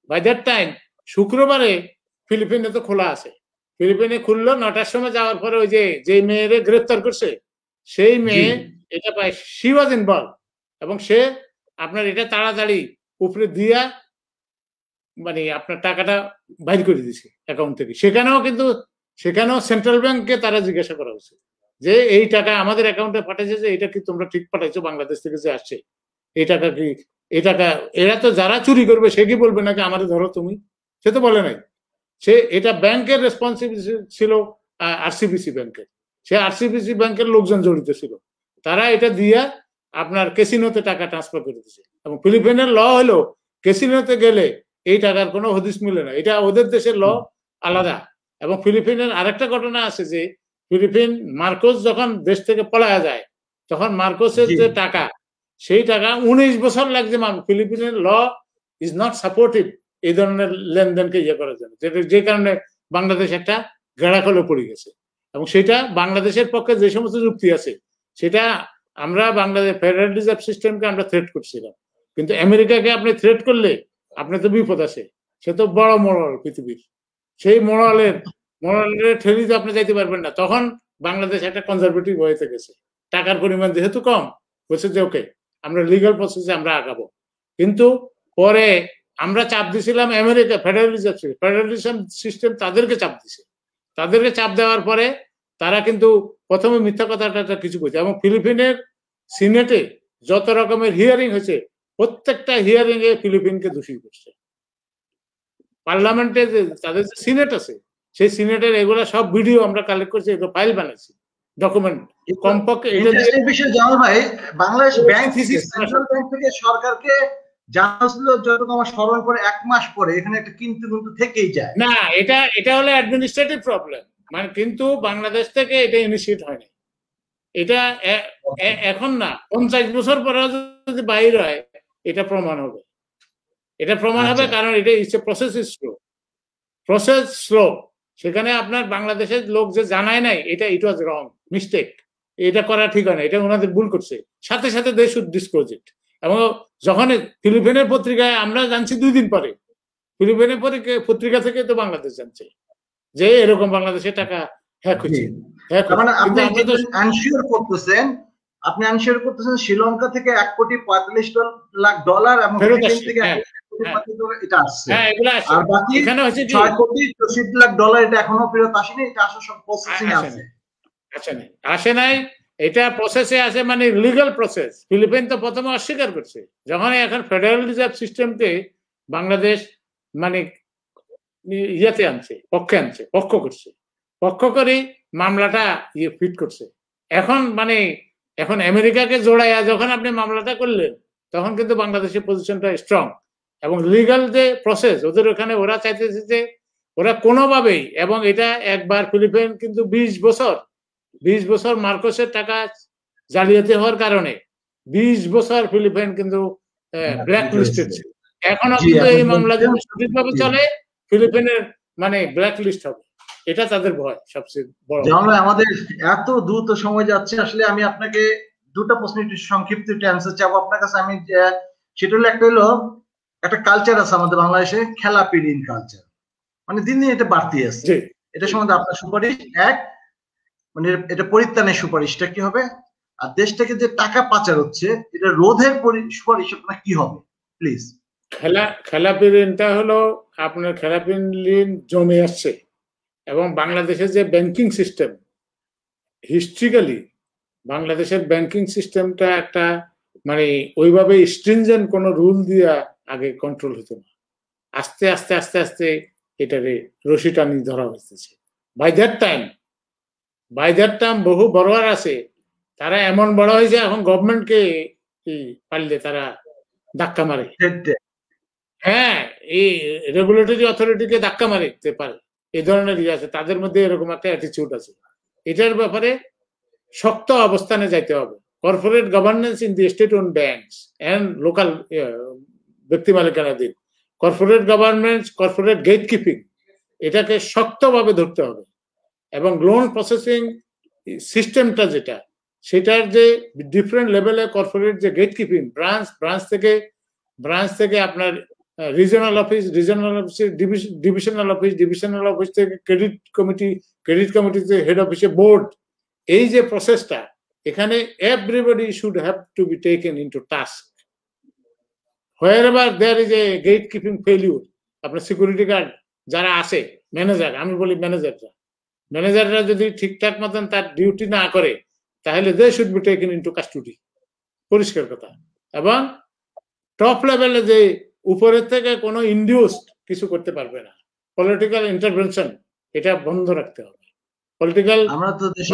বাই দ্যাট টাইম শুক্রবারে ফিলিপিনে তো খোলা আছে, ফিলিপিনে খুললো 9টার সময়, যাওয়ার পরে ওই যে মেয়েরে গ্রেফতার করছে, সেই মেয়ে এটা পায়, শি ওয়াজ ইনভলভ, এবং সে আপনার এটা তাড়াতাড়ি উপরে দিয়া মানে আপনার টাকাটা বাইর করে দিছে অ্যাকাউন্ট থেকে। সেখানেও সেন্ট্রাল ব্যাংককে তারা জিজ্ঞাসা করা হচ্ছে যে এই টাকা আমাদের অ্যাকাউন্টে পাঠাইছে, যে এটা কি তোমরা ঠিক পাঠাইছো, বাংলাদেশ থেকে যে আসছে এই টাকা কি, এই টাকা, এরা তো যারা চুরি করবে সে কি বলবে নাকি আমাদের ধরো তুমি, সে তো বলে নাই, সে এটা ব্যাংকের রেসপন্সিবিলিটি ছিল, আরসিবিসি ব্যাংকের, সে আরসিবিসি ব্যাংকের লোকজন জড়িত ছিল, তারা এটা দিয়ে আপনার ক্যাসিনোতে টাকা ট্রান্সফার করে দিচ্ছে। এবং ফিলিপাইনের ল হলো ক্যাসিনোতে গেলে এই টাকার কোনো হদিস মিলে না, এটা ওদের দেশের ল আলাদা। এবং ফিলিপাইনের আরেকটা ঘটনা আছে যে ফিলিপাইন মার্কোস যখন দেশ থেকে পলায়া যায়, তখন মার্কোসের যে টাকা, সেই টাকা 19 বছর লাগছে, ফিলিপিনের ল ইজ নট সাপোর্টিভ এই ধরনের লেনদেনকে ইয়ে করার জন্য, যে কারণে বাংলাদেশ একটা গেড়াখলে পড়ে গেছে। এবং সেটা বাংলাদেশের পক্ষে যে সমস্ত যুক্তি আছে, সেটা আমরা বাংলাদেশ ফেডারেল রিজার্ভ সিস্টেমকে আমরা থ্রেট করছিলাম, কিন্তু আমেরিকাকে আপনি থ্রেট করলে আপনার তো বিপদ আছে, সে তো বড় মোরাল পৃথিবীর, সেই মোরালের ঠেলিতে আপনি যাইতে পারবেন না। তখন বাংলাদেশ একটা কনজারভেটিভ হয়ে গেছে, টাকার পরিমাণ যেহেতু কম, বলছে যে ওকে আমরা লিগাল প্রসেসে আমরা আগাবো। কিন্তু পরে আমরা চাপ দিছিলাম আমেরিকা ফেডারেল রিজার্ভ সিস্টেম তাদেরকে চাপ দিছে, তাদেরকে চাপ দেওয়ার পরে তারা কিন্তু প্রথমে মিথ্যা কথাটা কিছু করছে, এবং ফিলিপিনের সিনেটে যত রকমের হিয়ারিং হয়েছে, প্রত্যেকটা হিয়ারিং এ ফিলিপিনকে দোষী করছে। পার্লামেন্টে যে তাদের যে সিনেট আছে, সেই সিনেটের এগুলা সব ভিডিও আমরা কালেক্ট করছি, এগুলো ফাইল বানাইছি, ডকুমেন্ট কমপক্ষে এটা ইন্টারেস্টিং বিষয় জামাল ভাই, বাংলাদেশ ব্যাংক থেকে, সেন্ট্রাল ব্যাংক থেকে সরকারকে জানাচ্ছিল যতটুকু আমার স্মরণ করে 1 মাস পরে, এখানে একটা কিন্তু কিন্তু থেকেই যায়। না, এটা হলো অ্যাডমিনিস্ট্রেটিভ প্রবলেম, মানে কিন্তু বাংলাদেশ থেকে এটা ইনিশিয়েট হয়নি। এটা এখন না, 50 বছর পরে যদি বাইর হয় এটা প্রমাণ হবে। এটা প্রমাণ হবে কারণ এটা process is slow, process slow. সেখানে আপনার বাংলাদেশের লোক যে জানায় নাই, এটা ইট ওয়াজ রং, মিস্টেক, এটা করা ঠিক হয় না, এটা ওনাদের ভুল করছে, সাথে সাথে দে শুড ডিসক্লোজ ইট। এবং যখন ফিলিপিনের পত্রিকায় আমরা জানছি 2 দিন পরে, ফিলিপিনের পত্রিকা থেকে তো বাংলাদেশ জানছে যে এরকম বাংলাদেশের টাকা হ্যাক হয়েছে। মানে আপনি আনশিওর করতেছেন, শ্রীলঙ্কা থেকে $1,45,00,000 এবং ফিলিপিন থেকে এটা আসছে, আর বাকি $6,64,00,000 এটা এখনো ফেরত আসেনি, এটা আসলে সব প্রসেসিং আছে। আসে নাই, এটা প্রসেসে আছে, মানে লিগ্যাল প্রসেস। ফিলিপিন তো প্রথমে অস্বীকার করছে, যখন এখন ফেডারেল রিজার্ভ সিস্টেমকে বাংলাদেশ মানে ইয়েতে আনছে, পক্ষ করছে, পক্ষ করে মামলাটা ফিট করছে। এখন আমেরিকাকে জোড়াইয়া যখন আপনি মামলাটা করলেন, তখন কিন্তু বাংলাদেশের পজিশনটা স্ট্রং। এবং লিগ্যাল যে প্রসেস ওদের ওখানে, ওরা চাইতেছে যে ওরা কোনোভাবেই, এবং এটা একবার ফিলিপিন কিন্তু 20 বছর মার্কোসের টাকা জালিয়াতি হওয়ার কারণে 20 বছর ফিলিপিন কিন্তু ব্ল্যাক লিস্টেড ছিল। এখনো কিন্তু এই মামলা যদি সঠিকভাবে চলে, ফিলিপিনের মানে ব্ল্যাক লিস্ট হবে, এটা তাদের ভয় সবচেয়ে বড়। আমাদের এত দ্রুত সময় যাচ্ছে, আসলে আমি আপনাকে দুটো প্রশ্ন একটু সংক্ষিপ্ত অ্যান্সার চাবো আপনার কাছে। আমি সেটা হলো, একটা হলো একটা কালচার আছে আমাদের বাংলাদেশে, খেলাপিরিন কালচার, মানে দিন দিন এটা বাড়তি আছে। এটা সম্বন্ধে আপনার সুপারিশ, এক মানে এটা পরিত্রাণের সুপারিশটা কি হবে, আর দেশটাকে যে টাকা পাচার হচ্ছে এটা রোধের সুপারিশ আপনার কি হবে প্লিজ। খেলাপিরিনটা হলো আপনার, খেলাপিরিন জমে আসছে, এবং বাংলাদেশের যে ব্যাংকিং সিস্টেম, হিস্ট্রিক্যালি বাংলাদেশের ব্যাংকিং সিস্টেমটা একটা মানে ওইভাবে স্ট্রিনজেন্ট কোন রুল দিয়া আগে কন্ট্রোল হতো না। আস্তে আস্তে আস্তে আস্তে এটারে রশি টানি ধরা হইতেছে। বাই দ্যাট টাইম বহু বড়োয়ার আছে, তারা এমন বড় হয়েছে এখন গভর্নমেন্টকে পারলে তারা ধাক্কা মারে। হ্যাঁ, এই রেগুলেটরি অথরিটিকে ধাক্কা মারতে পারে, এই ধরনের ইয়ে আছে তাদের মধ্যে, এরকম একটা অ্যাটিটিউড আছে। এটার ব্যাপারে শক্ত অবস্থানে যাইতে হবে। Corporate governance in the state own banks and local ব্যক্তি মালিকানাধীন corporate governance, corporate gatekeeping, এটাকে শক্তভাবে ধরতে হবে। এবং লোন প্রসেসিং সিস্টেমটা যেটা, সেটার যে ডিফারেন্ট লেভেলে কর্পোরেট যে গেট কিপিং, ব্রাঞ্চ থেকে আপনার রিজনাল অফিস, ডিভিশনাল অফিস থেকে ক্রেডিট কমিটি হেড অফিসে বোর্ড, এই যে প্রসেসটা, এখানে everybody should have to be taken into task. Wherever there is a gatekeeping failure, আপনার সিকিউরিটি গার্ড যারা আছে, ম্যানেজার, আমি বলি ম্যানেজাররা যদি ঠিকঠাক মতন তার ডিউটি না করে, তাহলে they should be taken into custody, পরিষ্কার কথা। এবং টপ লেভেলে যে উপরের থেকে কোনো ইনডিউসড কিছু করতে পারবে না, পলিটিক্যাল ইন্টারভেনশন, এটা বন্ধ রাখতে হবে। পলিটিক্যাল আমরা তো দেশ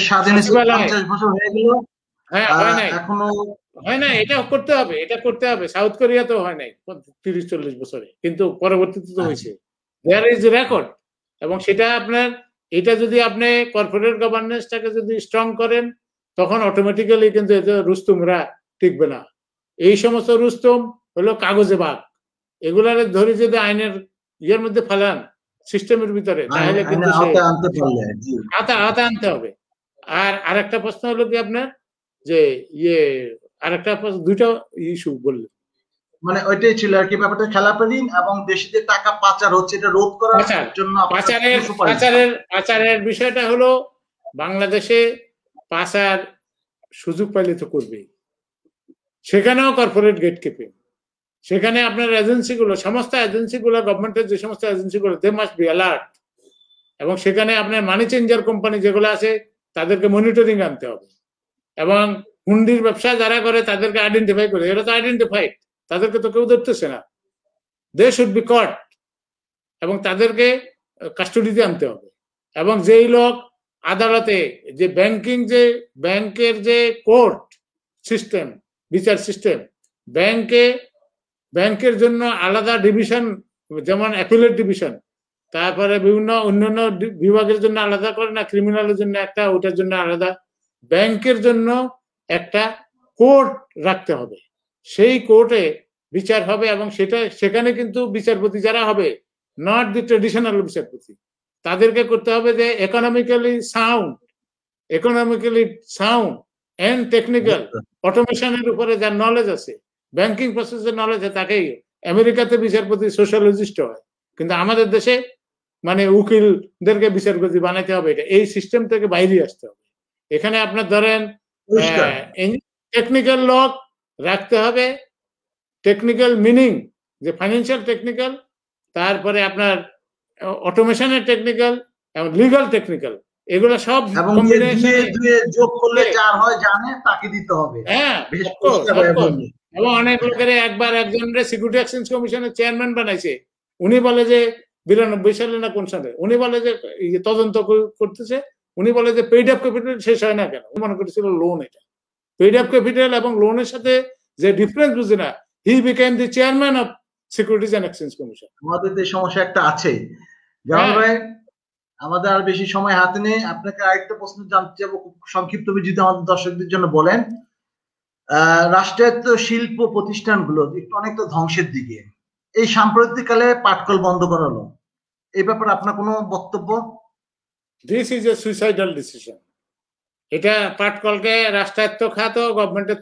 স্বাধীন 50 বছর হয়ে গেল, হয় না, এটা করতে হবে। সাউথ কোরিয়া তো হয় নাই 30-40 বছরে, কিন্তু পরবর্তীতে তো হয়েছে, দেয়ার ইজ রেকর্ড। এবং সেটা আপনার, এটা যদি আপনি কর্পোরেট গভর্নেন্সটাকে যদি স্ট্রং করেন, তখন অটোমেটিক্যালি কিন্তু এতে রুস্তুমরা টিকবে না। এই সমস্ত রুস্তুম হলো কাগজে বাঘ, এগুলার ধরে যদি আইনের ইয়ের মধ্যে ফেলান, সিস্টেমের ভিতরে, তাহলে কিন্তু হাতে আনতে হবে। আর আরেকটা প্রশ্ন হলো কি আপনার, যে আরেকটা দুইটা ইস্যু বললেন, মানে ওইটাই ছিল আর কি ব্যাপারটা, খেলাপিরিন এবং দেশে যে টাকা পাচার হচ্ছে এটা রোধ করার জন্য। পাচারের বিষয়টা হলো, বাংলাদেশে পাচার সুযোগ পাইলে তো করবেই, সেখানেও কর্পোরেট গেট কিপিং, সেখানে আপনার এজেন্সিগুলো, সমস্ত এজেন্সিগুলো, গভর্নমেন্টের যে সমস্ত এজেন্সিগুলো, দে মাস্ট বি অ্যালার্ট। এবং সেখানে আপনার মানি চেঞ্জার কোম্পানি যেগুলো আছে, তাদেরকে মনিটরিং আনতে হবে। এবং হুন্ডির ব্যবসা যারা করে, তাদেরকে আইডেন্টিফাই করে, এরা তো আইডেন্টিফাইড, তাদেরকে তো কেউ ধরতেছে না, দে শুড বি কট, এবং তাদেরকে কাস্টডিতে আনতে হবে। এবং যেই লোক আদালতে যে ব্যাংকের যে কোর্ট সিস্টেম, বিচার সিস্টেম, ব্যাংকের জন্য আলাদা ডিভিশন, যেমন অ্যাপিলেট ডিভিশন, তারপরে বিভিন্ন অন্যান্য বিভাগের জন্য আলাদা করে না, ক্রিমিনালের জন্য একটা, ওটার জন্য আলাদা, ব্যাংকের জন্য একটা কোর্ট রাখতে হবে। সেই কোর্টে বিচার হবে এবং সেখানে কিন্তু বিচারপতি যারা হবে, নট দি ট্রেডিশনাল বিচারপতি, তাদেরকে করতে হবে যে ইকোনমিক্যালি সাউন্ড এন্ড টেকনিক্যাল, অটোমেশনের উপরে যার নলেজ আছে, ব্যাংকিং প্রসেসের নলেজ আছে, তাকেই। আমেরিকাতে বিচারপতি সোশ্যালজিস্ট হয়, কিন্তু আমাদের দেশে মানে উকিলদেরকে বিচারপতি বানাইতে হবে। এটা এই সিস্টেম থেকে বাইরে আসতে হবে। এখানে আপনার ধরেন টেকনিক্যাল ল রাখতে হবে, টেকনিক্যাল মিনিং যে ফাইন্যান্সিয়াল টেকনিক্যাল, তারপরে আপনার অটোমেশনের টেকনিক্যাল এবং লিগাল টেকনিক্যাল, এগুলো সব কম্বিনেশনে যোগ করলে যার হয় জানে তাকে দিতে হবে। হ্যাঁ, এবং অনেক লোকের একজনের সিকিউরিটি এক্সচেঞ্জ কমিশনের চেয়ারম্যান বানাইছে, উনি বলে যে 92 সালে না কোন সালে, উনি বলে যে তদন্ত করতেছে, উনি বলে যে পেইড আপ ক্যাপিটাল শেষ হয় না কেন, মনে করেছিল লোন। এটা পেইড আপ ক্যাপিটাল এবং লোনের সাথে যে ডিফারেন্স বুঝে না, he became the chairman of securities and exchange commission. আমাদের যে সমস্যা একটা আছে, জামাল ভাই, আমাদের আর বেশি সময় হাতে নেই। আপনাকে আরেকটা প্রশ্ন জানতে চাবো, খুব সংক্ষিপ্ত যদি আমাদের দর্শকদের জন্য বলেন। রাষ্ট্রায়ত্ত শিল্প প্রতিষ্ঠানগুলো একটু অনেকটা ধ্বংসের দিকে, এই সাম্প্রতিককালে পাটকল বন্ধ করালো, এই ব্যাপারে আপনার কোনো বক্তব্য? This is a suicidal decision. এটা পাটকলকে রাষ্ট্রায়ত্ত খাত গভর্নমেন্টের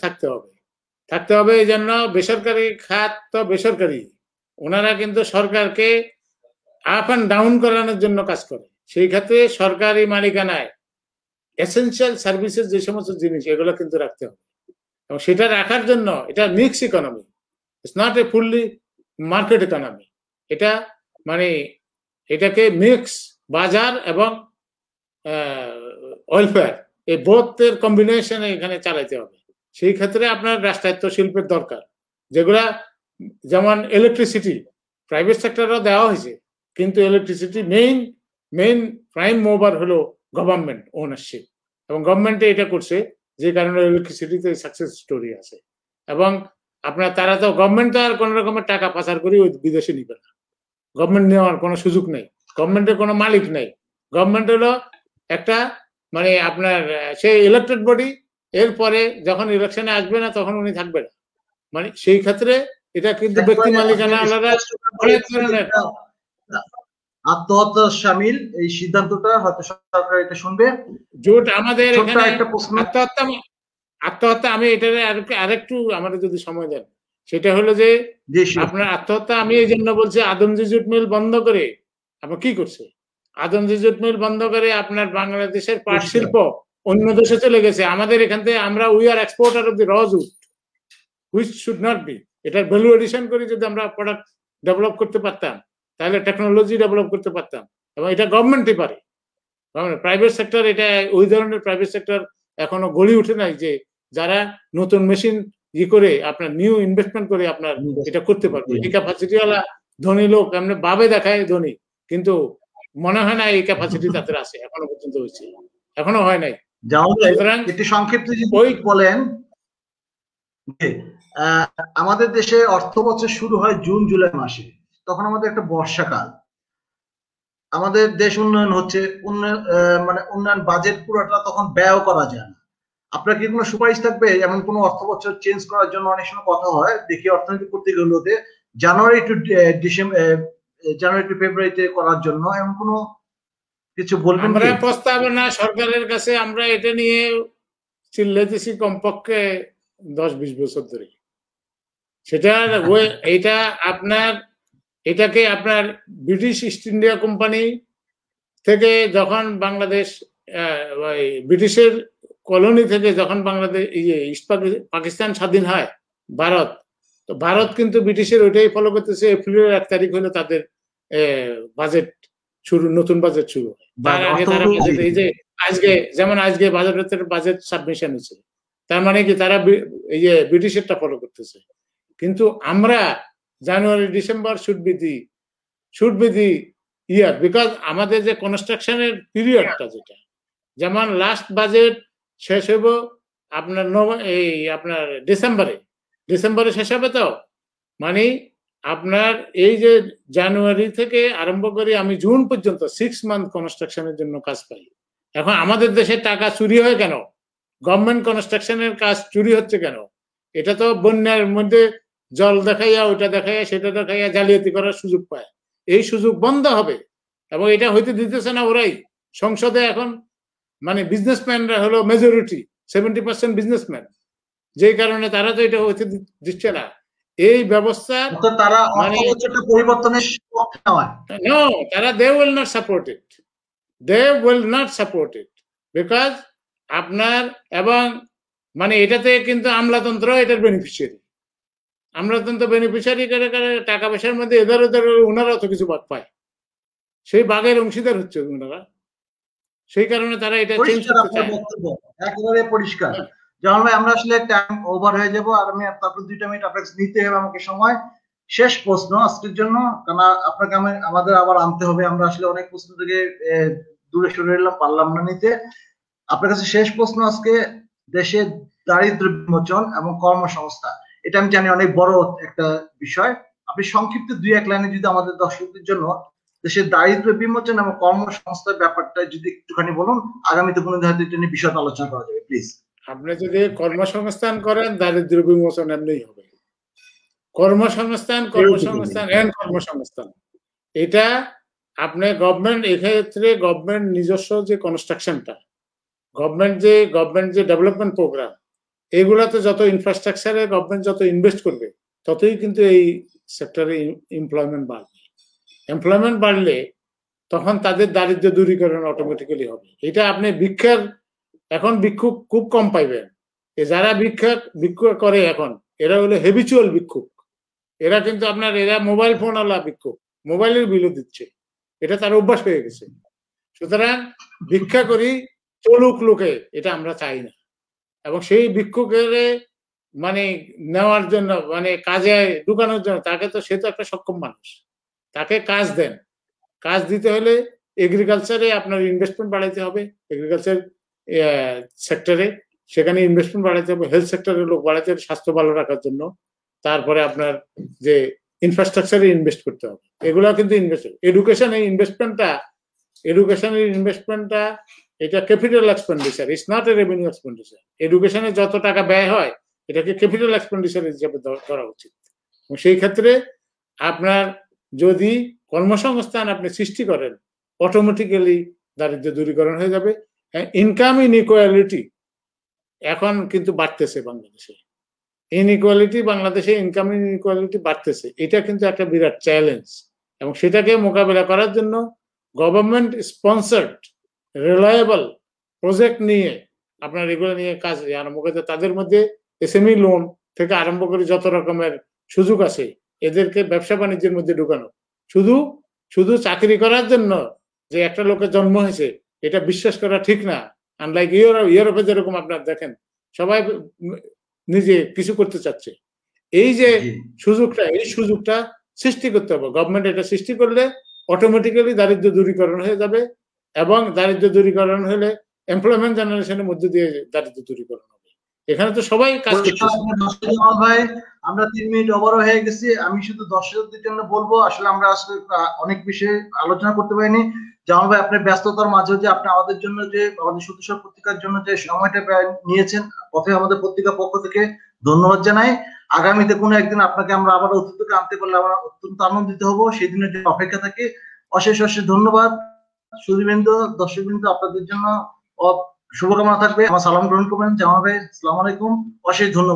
থাকতে হবে। এই জন্য বেসরকারি খাত তো বেসরকারি, ওনারা কিন্তু সরকারকে আপ অ্যান্ড ডাউন করানোর জন্য কাজ করে। সেই ক্ষেত্রে সরকারি মালিকানায় এসেনশিয়াল সার্ভিসেস যে সমস্ত জিনিস, এগুলো কিন্তু রাখতে হবে। এবং সেটা রাখার জন্য এটা mix economy, it's not A fully market economy. এটা মানে এটাকে মিক্স বাজার এবং ওয়েলফেয়ার, এই বোথের কম্বিনেশনে এখানে চালাইতে হবে। সেই ক্ষেত্রে আপনার রাষ্ট্রায়ত্ত শিল্পের দরকার, যেগুলা যেমন ইলেকট্রিসিটি প্রাইভেট সেক্টরও দেওয়া হয়েছে, কিন্তু ইলেকট্রিসিটি মেইন প্রাইম মোভার হলো গভর্নমেন্ট ওনারশিপ, এবং গভর্নমেন্টে এটা করছে, যে কারণে ইলেকট্রিসিটিতে সাকসেস স্টোরি আছে। এবং আপনার তারা তো গভর্নমেন্ট তো আর কোন রকমের টাকা পাচার করে ওই বিদেশে নিবে না, গভর্নমেন্ট নেওয়ার কোনো সুযোগ নেই, গভর্নমেন্টের কোনো মালিক নেই। গভর্নমেন্ট হলো একটা মানে আপনার সেই ইলেক্টেড বডি, এরপরে যখন ইলেকশনে আসবে না তখন উনি থাকবে না। মানে সেই ক্ষেত্রে এটা কিন্তু ব্যক্তি মালিকানা আলাদা অনেক ধরনের আত্মহত্যা শামিল, এই সিদ্ধান্তটা হয়তো সরকার এটা শুনবে। জোট আমাদের এখানে আত্মহত্যা আমি এটা আরেকটু আমাদের যদি সময় দেন, সেটা হলো যে আপনার আত্মহত্যা আমি এই জন্য বলছি, আদমজি জুট মিল বন্ধ করে আপনার কি করছে, আদমজি জুট মিল বন্ধ করে আপনার বাংলাদেশের পাট শিল্প অন্য দেশে চলে গেছে। আমাদের এখান থেকে আমরা we are exporter of the raw jute, which should not be. এটার ভ্যালু এডিশন করে যদি আমরা প্রোডাক্ট ডেভেলপ করতে পারতাম, তাহলে টেকনোলজি ডেভেলপ করতে পারতাম, এবং এটা গভর্নমেন্টই পারে। প্রাইভেট সেক্টর এটা ওই ধরনের প্রাইভেট সেক্টর এখনো গড়ে উঠে নাই, যে যারা নতুন মেশিন করে আপনার নিউ ইনভেস্টমেন্ট করে আপনার এটা করতে পারবে। এই ক্যাপাসিটিওয়ালা ধনী লোক এমনি ভাবে দেখায় ধনী, কিন্তু মনে হয় না এই ক্যাপাসিটি তাদের আছে, এখনো পর্যন্ত হয়েছে, এখনো হয় নাই। সুতরাং একটু সংক্ষিপ্ত বলেন, আমাদের দেশে অর্থ বছর শুরু হয় জুন জুলাই মাসে, তখন আমাদের একটা বর্ষাকাল, আমাদের দেশ উন্নয়ন হচ্ছে, উন্নয়ন বাজেট পুরোটা তখন ব্যয় করা যায় না। আপনার কি কোনো সুপারিশ থাকবে এমন কোনো অর্থ বছর চেঞ্জ করার জন্য? অনেক সময় কথা হয়, দেখি অর্থনৈতিক পত্রিকাগুলোতে জানুয়ারি টু ফেব্রুয়ারিতে করার জন্য, এমন কোনো কিছু বলবেন? আমরা প্রস্তাবনা সরকারের কাছে আমরা এটা নিয়ে চিল্লাইতেছি কমপক্ষে 10-20 বছর ধরে। সেটা এইটা আপনার এটাকে আপনার ব্রিটিশ ইস্ট ইন্ডিয়া কোম্পানি থেকে যখন বাংলাদেশ ব্রিটিশের কলোনি থেকে যখন বাংলাদেশ ইস্ট পাকিস্তান স্বাধীন হয় ভারত, তো ভারত কিন্তু ব্রিটিশের ওইটাই ফলো করতেছে। এপ্রিলের 1 তারিখ হলো তাদের বাজেট শুরু, নতুন বাজেট শুরু হয়। তার আগে তারা এই যে আজকে যেমন আজকে বাজেট সাবমিশন হয়েছে, তার মানে কি তারা এই যে ব্রিটিশেরটা ফলো করতেছে। কিন্তু আমরা জানুয়ারি December should be the year, because আমাদের যে কনস্ট্রাকশনের পিরিয়ডটা যেটা যেমন লাস্ট বাজেট শেষ হইব আপনার আপনার ডিসেম্বরে শেষ হবে। তো মানে আপনার এই যে জানুয়ারি থেকে আরম্ভ করে আমি জুন পর্যন্ত 6 মান্থ কনস্ট্রাকশনের জন্য কাজ পাই। এখন আমাদের দেশে টাকা চুরি হয় কেন? গভর্নমেন্ট কনস্ট্রাকশনের কাজ চুরি হচ্ছে কেন? এটা তো বন্যার মধ্যে জল দেখাইয়া, ওইটা দেখাইয়া, সেটা দেখাইয়া জালিয়াতি করার সুযোগ পায়। এই সুযোগ বন্ধ হবে এবং এটা হইতে দিতেছে না ওরাই। সংসদে এখন মানে বিজনেসম্যানরা হলো মেজরিটি, 70% বিজনেসম্যান, যে কারণে তারা তো এটা হইতে দিচ্ছে না। এই ব্যবস্থা তারা মানে পরিবর্তনের পক্ষে নয়। নো, তারা they will not support it. They will not support it because আপনার এবং মানে এটাতে কিন্তু আমলাতন্ত্র এটার বেনিফিশিয়ারি। আমলাতন্ত্র বেনিফিশিয়ারি করে টাকা পয়সার মধ্যে এদের ওনারাও তো কিছু ভাগ পায়, সেই ভাগের অংশীদার হচ্ছে ওনারা। সেই কারণে তারা এটা চেঞ্জ করতে চায়। একেবারে পরিষ্কার। জামাল ভাই, আমরা আসলে টাইম ওভার হয়ে যাব, আর আমি আপনাকে 2টা মিনিট আপনাকে নিতে হবে আমাকে সময়। শেষ প্রশ্ন আজকের জন্য, কারণ আপনাকে আমাদের আবার আনতে হবে, আমরা আসলে অনেক প্রশ্ন থেকে দূরে সরে এলাম, পারলাম না নিতে। আপনার কাছে শেষ প্রশ্ন আজকে, দেশে দারিদ্র বিমোচন এবং কর্মসংস্থান, এটা আমি জানি অনেক বড় একটা বিষয়। আপনি সংক্ষিপ্ত 2-1 লাইনে যদি আমাদের দর্শকদের জন্য দেশের দারিদ্র বিমোচন এবং কর্মসংস্থান ব্যাপারটা যদি একটুখানি বলুন, আগামীতে কোনো হয়তো এটা নিয়ে বিষয় আলোচনা করা যাবে প্লিজ। আপনি যদি কর্মসংস্থান করেন, দারিদ্র বিমোচন এমনিই হবে। কর্মসংস্থান এটা আপনি গভর্নমেন্ট, এক্ষেত্রে গভর্নমেন্ট নিজস্ব যে কনস্ট্রাকশনটা, গভর্নমেন্ট যে ডেভেলপমেন্ট প্রোগ্রাম, এগুলাতে যত ইনফ্রাস্ট্রাকচারে গভর্নমেন্ট যত ইনভেস্ট করবে, ততই কিন্তু এই সেক্টরে এমপ্লয়মেন্ট বাড়বে। এমপ্লয়মেন্ট বাড়লে তখন তাদের দারিদ্র দূরীকরণ অটোমেটিক্যালি হবে। এটা আপনি এখন ভিক্ষুক খুব কম পাইবেন। যারা ভিক্ষুক করে এখন, এরা হলো হেবিচুয়াল ভিক্ষুক। এরা কিন্তু এরা মোবাইল ফোন আলা ভিক্ষুক, মোবাইলের বিলও দিচ্ছে, এটা তার অভ্যাস হয়ে গেছে। সুতরাং ভিক্ষা করি চলুক লোকে, এটা আমরা চাই না। এবং সেই ভিক্ষুকের মানে নেওয়ার জন্য, মানে কাজে ঢুকানোর জন্য, সে তো একটা সক্ষম মানুষ, তাকে কাজ দেন। কাজ দিতে হলে এগ্রিকালচারে আপনার ইনভেস্টমেন্ট বাড়াইতে হবে, এগ্রিকালচার সেক্টরে সেখানে ইনভেস্টমেন্ট বাড়াইতে হবে, হেলথ সেক্টরে লোক বাড়াইতে হবে স্বাস্থ্য ভালো রাখার জন্য। তারপরে আপনার যে ইনফ্রাস্ট্রাকচারে ইনভেস্ট করতে হবে, এগুলো কিন্তু এডুকেশনের ইনভেস্টমেন্টটা এটা capital expenditure, it's not a revenue expenditure. এডুকেশনে যত টাকা ব্যয় হয় এটাকে ক্যাপিটাল এক্সপেন্ডিচার হিসেবে ধরা উচিত। সেই ক্ষেত্রে আপনার যদি কর্মসংস্থান আপনি সৃষ্টি করেন, অটোমেটিক্যালি দারিদ্র দূরীকরণ হয়ে যাবে। ইনকাম ইনইকুয়ালিটি এখন কিন্তু বাড়তেছে বাংলাদেশে, বাংলাদেশে ইনকাম ইনইকুয়ালিটি বাড়তেছে। এটা কিন্তু একটা বিরাট চ্যালেঞ্জ, এবং সেটাকে মোকাবেলা করার জন্য গভর্নমেন্ট স্পন্সার্ড রিলায়েবল প্রজেক্ট নিয়ে আপনার এগুলো নিয়ে কাজ আরম্ভ করতে, তাদের মধ্যে এসএমই লোন থেকে আরম্ভ করে যত রকমের সুযোগ আছে এদেরকে ব্যবসা বাণিজ্যের মধ্যে ঢুকানো। শুধু চাকরি করার জন্য যে একটা লোকের জন্ম হয়েছে এটা বিশ্বাস করা ঠিক না। আনলাইক ইউরোপে যেরকম আপনার দেখেন সবাই নিজে কিছু করতে চাচ্ছে, এই যে সুযোগটা সৃষ্টি করতে হবে। গভর্নমেন্ট এটা সৃষ্টি করলে অটোমেটিক্যালি দারিদ্র দূরীকরণ হয়ে যাবে, এবং দারিদ্র দূরীকরণ হলে এমপ্লয়মেন্ট জেনারেশনের মধ্যে দিয়ে দারিদ্র দূরীকরণ হবে। এখানে তো সবাই কাজ করছে। ভাই, আমরা 3 মিনিট ওভার হয়ে গেছি। আমি শুধু দর্শকদের জন্য বলবো, আসলে আমরা আসলে অনেক বিষয়ে আলোচনা করতে পারিনি। জামাল ভাই, আপনার ব্যস্ততার মাঝেও যে আপনি আমাদের জন্য, যে আমাদের সুদূষণ পত্রিকার জন্য যে সময়টা নিয়েছেন, প্রথমে আমাদের পত্রিকার পক্ষ থেকে ধন্যবাদ জানাই। আগামীতে কোনো একদিন আপনাকে আমরা আবার অতিথিকে আনতে পারলে আমরা অত্যন্ত আনন্দিত হব, সেই দিনের জন্য অপেক্ষা থাকি। অশেষ ধন্যবাদ সুধীবৃন্দ, দর্শকবৃন্দ, আপনাদের জন্য শুভকামনা থাকবে। আমার সালাম গ্রহণ করবেন জামাল ভাই। আসসালামু আলাইকুম, অশেষ ধন্যবাদ।